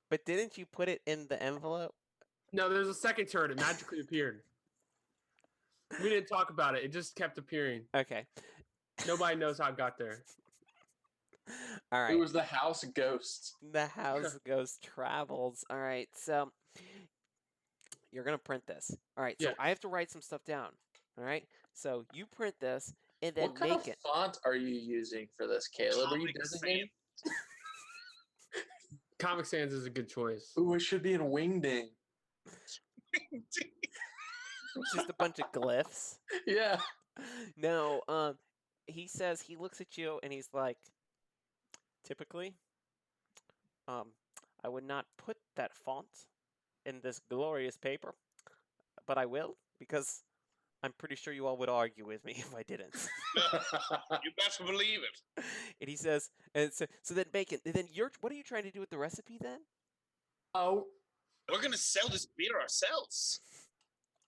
But didn't you put it in the envelope? No, there's a second turn. It magically appeared. We didn't talk about it. It just kept appearing. Okay. Nobody knows how it got there. All It right. was the house ghost. The house goes travels. All right. So you're going to print this. All right. So Yeah. I have to write some stuff down. All right. So you print this and then What kind make of it. font are you using for this, Caleb? Are you Comic designating? Comic Sans is a good choice. Ooh, it should be in Wingding. Just a bunch of glyphs. Yeah. No, he says he looks at you and he's like, typically, I would not put that font in this glorious paper, but I will because I'm pretty sure you all would argue with me if I didn't. You best believe it. And he says, and so then Bacon, then what are you trying to do with the recipe then? Oh. We're gonna sell this beer ourselves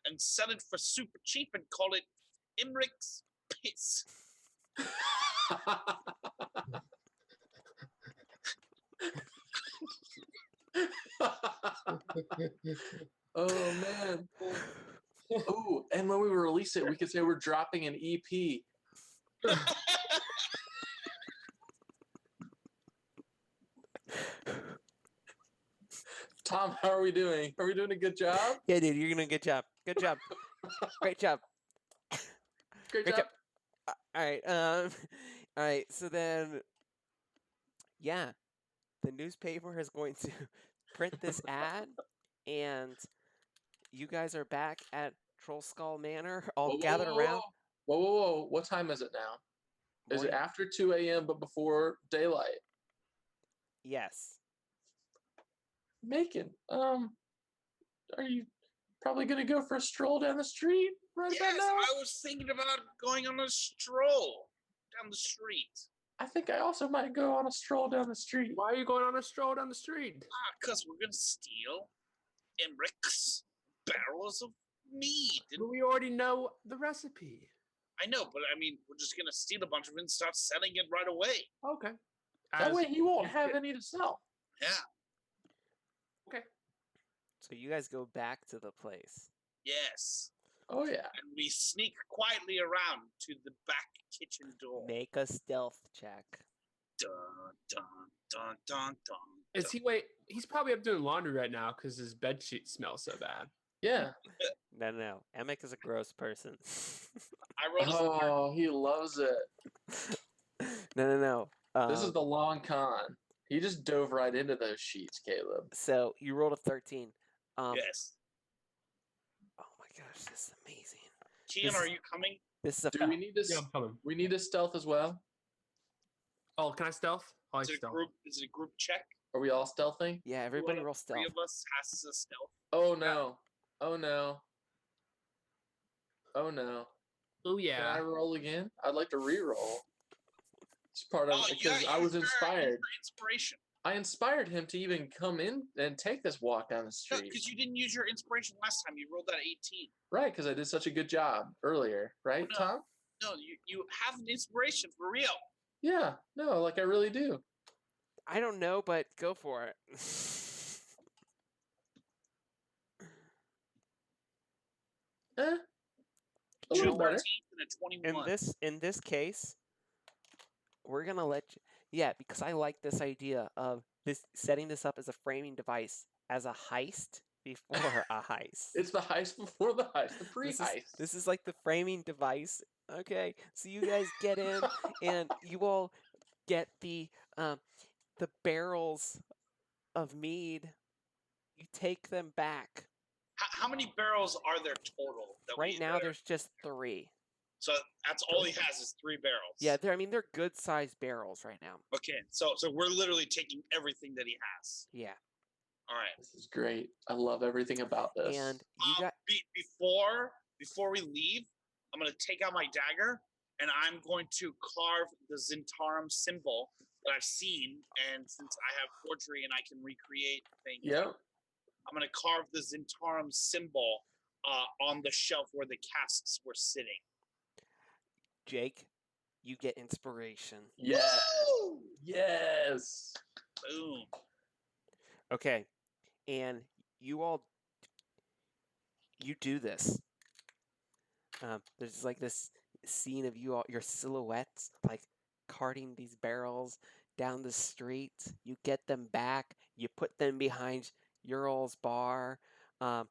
and sell it for super cheap and call it Imrich's Piss. Oh man. Oh, and when we release it, we could say we're dropping an EP. Tom, how are we doing? Are we doing a good job? Yeah, dude, you're doing a good job. Good job. Great job. Great Great job. job. All right. All right. So then, yeah, the newspaper is going to print this ad, and you guys are back at Troll Skull Manor, all Whoa, gathered around. Whoa. What time is it now? Is it Morning? after 2 a.m. but before daylight? Yes. Macon, are you probably gonna go for a stroll down the street right Yes, about now? I was thinking about going on a stroll down the street. I think I also might go on a stroll down the street. Why are you going on a stroll down the street? Because we're gonna steal Imrich's barrels of mead. But we already know the recipe. I know, but I mean, we're just gonna steal a bunch of it and start selling it right away. Okay. That way he won't you have fit. any to sell. Yeah. So you guys go back to the place. Yes. Oh yeah. And we sneak quietly around to the back kitchen door. Make a stealth check. Dun, dun, dun, dun, dun. Is he he's probably up doing laundry right now because his bed sheet smells so bad. Yeah. No. Emic is a gross person. I rolled a Oh, he loves it. No. This is the long con. He just dove right into those sheets, Caleb. So you rolled a 13. yes. Oh my gosh, this is amazing. Kean, are you coming? This is a Do we need to? Yeah, I'm coming. We need to stealth as well. Oh, can I stealth? I like Is it a stealth. group? Is it a group check? Are we all stealthing? yeah. Everybody One of roll the stealth. Three of us has to stealth. Oh no. Oh no. Oh no. Oh Can yeah. I roll again? I'd like to re-roll. It's part of Oh, because yeah, I was use inspired. your inspiration. I inspired him to even come in and take this walk down the No, street. because you didn't use your inspiration last time. You rolled that 18. Right, because I did such a good job earlier, right, Oh, no. Tom? No, you have an inspiration for real. Yeah, no, like I really do. I don't know, but go for it. A Two little better. 13s and a 21. in this case, we're gonna let you. Yeah, because I like this idea of this setting this up as a framing device as a heist before a heist. It's the heist before the heist, the pre-heist. This is like the framing device. Okay, so you guys get in and you all get the barrels of mead. You take them back. How many barrels are there total? Right now, there's just 3. So that's all he has is 3 barrels. Yeah, they're good sized barrels right now. Okay, so we're literally taking everything that he has. Yeah, All right. This is great. I love everything about this. and you got Before we leave, I'm gonna take out my dagger and I'm going to carve the Zentarum symbol that I've seen, and since I have forgery and I can recreate things, Yep. I'm gonna carve the Zentarum symbol on the shelf where the casks were sitting. Jake, you get inspiration. Yes. Woo! Yes. Boom. Okay, and you do this. There's like this scene of you all, your silhouettes, like carting these barrels down the street. You get them back. You put them behind your all's bar. Um,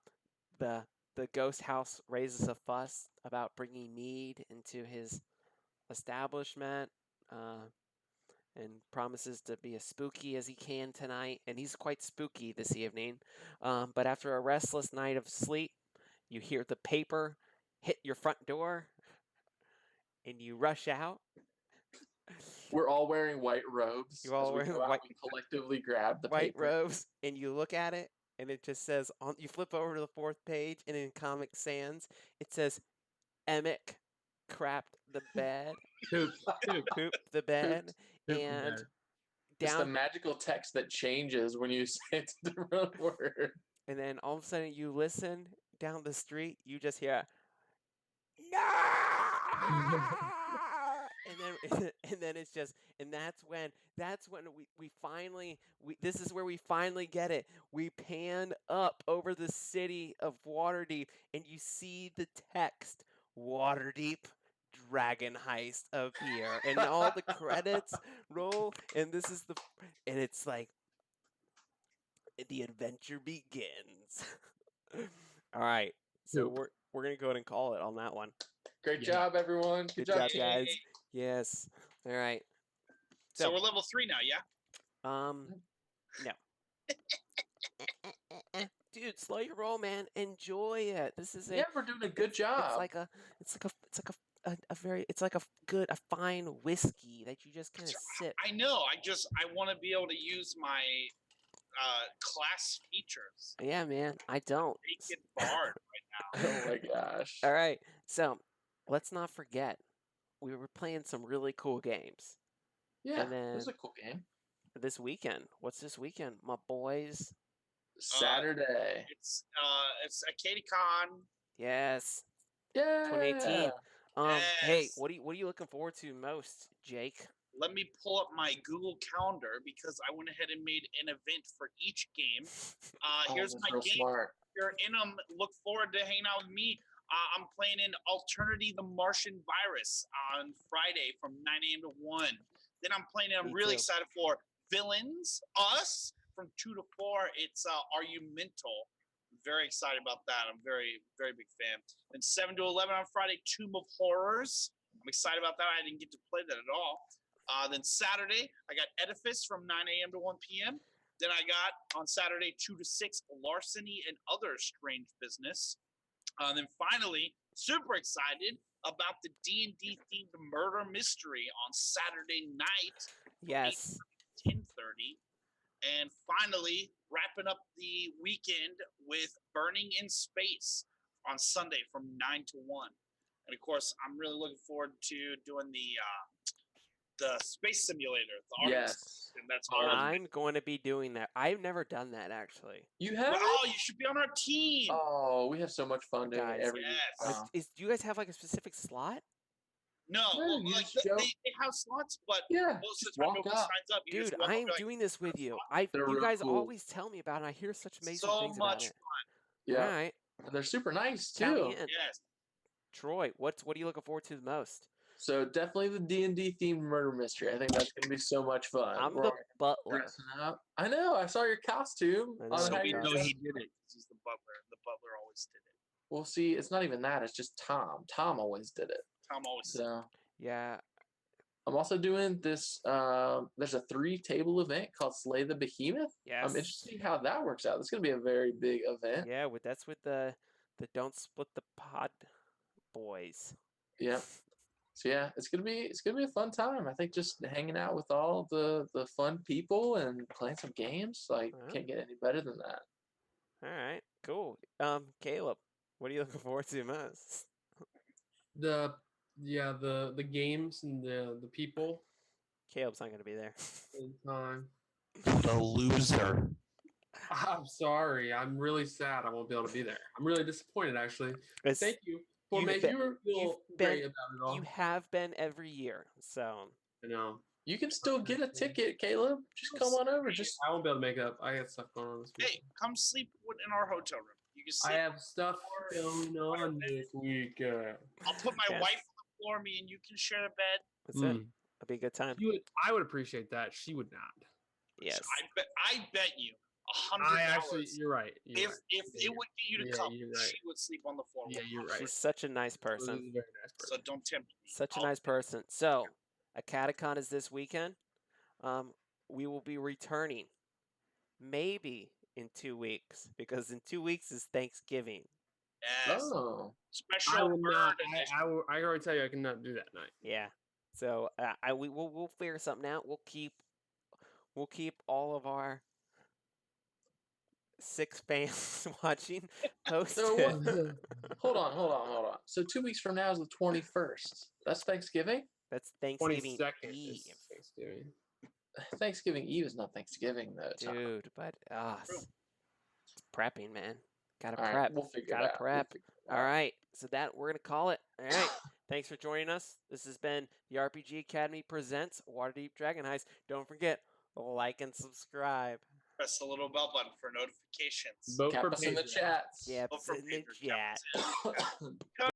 the ghost house raises a fuss about bringing mead into his establishment. And promises to be as spooky as he can tonight, and he's quite spooky this evening. But after a restless night of sleep, you hear the paper hit your front door, and you rush out. We're all wearing white robes. You're all as we wearing go out, white- we collectively grab the White paper. robes, and you look at it, and it just says on. You flip over to the 4th page, and in Comic Sans, it says, "Emic crapped the bed, Poop. pooped the bed," Pooped the and bed. It's the down. magical text that changes when you say it's the wrong word. And then all of a sudden, you listen down the street. You just hear, "No!" and then it's just, and that's when we finally this is where we finally get it. We pan up over the city of Waterdeep, and you see the text Waterdeep Dragonheist appear, and all the credits roll, and and it's like the adventure begins. All right, so Nope. we're gonna go ahead and call it on that one. Great Yeah. job, everyone. Good job, job, team. guys. Yes. All right. So we're level 3 now, yeah? No. Dude, slow your roll, man. Enjoy it. This is Yeah, we're doing a good job. It's like a fine whiskey that you just kind of sip. I know. I want to be able to use my class features. Yeah, man. I don't. Naked bard right now. Oh my gosh. All right. So let's not forget, we were playing some really cool games. Yeah, And then this is a cool game. this weekend, what's this weekend, my boys? Saturday. It's a KDCon. Yes, Yeah. 2018. Hey, Yes. what are you looking forward to most, Jake? Let me pull up my Google Calendar because I went ahead and made an event for each game. Here's that's my real game. smart. If you're in them, look forward to hanging out with me. I'm playing in Alternity the Martian Virus on Friday from 9 a.m. to 1. Then I'm playing, I'm Me really too. excited for Villains, Us from 2 to 4. It's Are You Mental? Very excited about that. I'm very, very big fan. Then 7 to 11 on Friday, Tomb of Horrors. I'm excited about that. I didn't get to play that at all. Then Saturday, I got Edifice from 9 a.m. to 1 p.m. Then I got on Saturday 2 to 6 Larceny and Other Strange Business. Then finally, super excited about the D&D themed murder mystery on Saturday night, Yes. 10:30. And finally, wrapping up the weekend with Burning in Space on Sunday from 9 to 1. And of course, I'm really looking forward to doing the space simulator, the Artemis. Yes. And that's all. I'm going to be doing that. I've never done that, actually. You have? Oh, you should be on our team. Oh, we have so much fun doing Guys, it every yes. year. Do you guys have like a specific slot? No, No, well, you like just go. they have slots, but Yeah, most of just the time walk nobody up. signs up. You Dude, just walk I up, am you're like, doing this with you. They're You real guys cool. always tell me about it, and I hear such amazing so things about much it. fun. Yeah, All right, and they're super nice count me too. in. Yes. Troy, what are you looking forward to the most? So definitely the D&D themed murder mystery. I think that's gonna be so much fun. I'm We're the all butler. dressing up. I know. I saw your costume. I know, on So how we you're know dressed. he did it. He's the butler. The butler always did it. Well, see, it's not even that. It's just Tom. Tom always did it. Tom always did it. So Yeah. I'm also doing this. There's a 3-table event called Slay the Behemoth. Yes. I'm interested to see how that works out. It's gonna be a very big event. Yeah, that's with the Don't Split the Pod boys. Yeah. So yeah, it's gonna be a fun time. I think just hanging out with all the fun people and playing some games, like Alright. can't get any better than that. All right, cool. Caleb, what are you looking forward to most? The games and the people. Caleb's not going to be there. Same time. The loser. I'm sorry. I'm really sad I won't be able to be there. I'm really disappointed, actually. It's- Thank you for you've making been- me feel you've great been- about it all. You have been every year, so I know. You can still get a ticket, Caleb. Just come on over. Just I won't be able to make up. I got stuff going on this week. Hey, come sleep in our hotel room. You can I sleep. have stuff going on this weekend. I'll put my Yes. wife on the floor, me and you can share a bed. that's it. It'll be a good time. I would appreciate that. She would not. Yes. I bet you I actually, $100. you're right. You're If right. if Yeah, it would get you to yeah, come, you're right. she would sleep on the floor. Yeah, with you're us. right. She's such a nice She's person. a very nice person. So don't tempt me. Such a I'll- nice person. So, a catacon is this weekend. We will be returning maybe in 2 weeks because in 2 weeks is Thanksgiving. Yes. oh, I Special will not. bird edition. I already tell you I cannot do that night. Yeah. So we'll figure something out. We'll keep all of our 6 fans watching posted. so what? Hold on. So 2 weeks from now is the 21st. That's Thanksgiving. That's Thanksgiving 22nd Eve, is Thanksgiving. Thanksgiving Eve is not Thanksgiving though. Tom. dude. But it's prepping, man. Gotta All right, prep. we'll figure Gotta it out. prep. Figure it All out. right. So we're gonna call it. All right. Thanks for joining us. This has been the RPG Academy presents Waterdeep Dragonheist. Don't forget, like and subscribe. Press the little bell button for notifications. Vote Cap for us in the Pedro. chats. Yeah, Vote for in the Pedro. chat.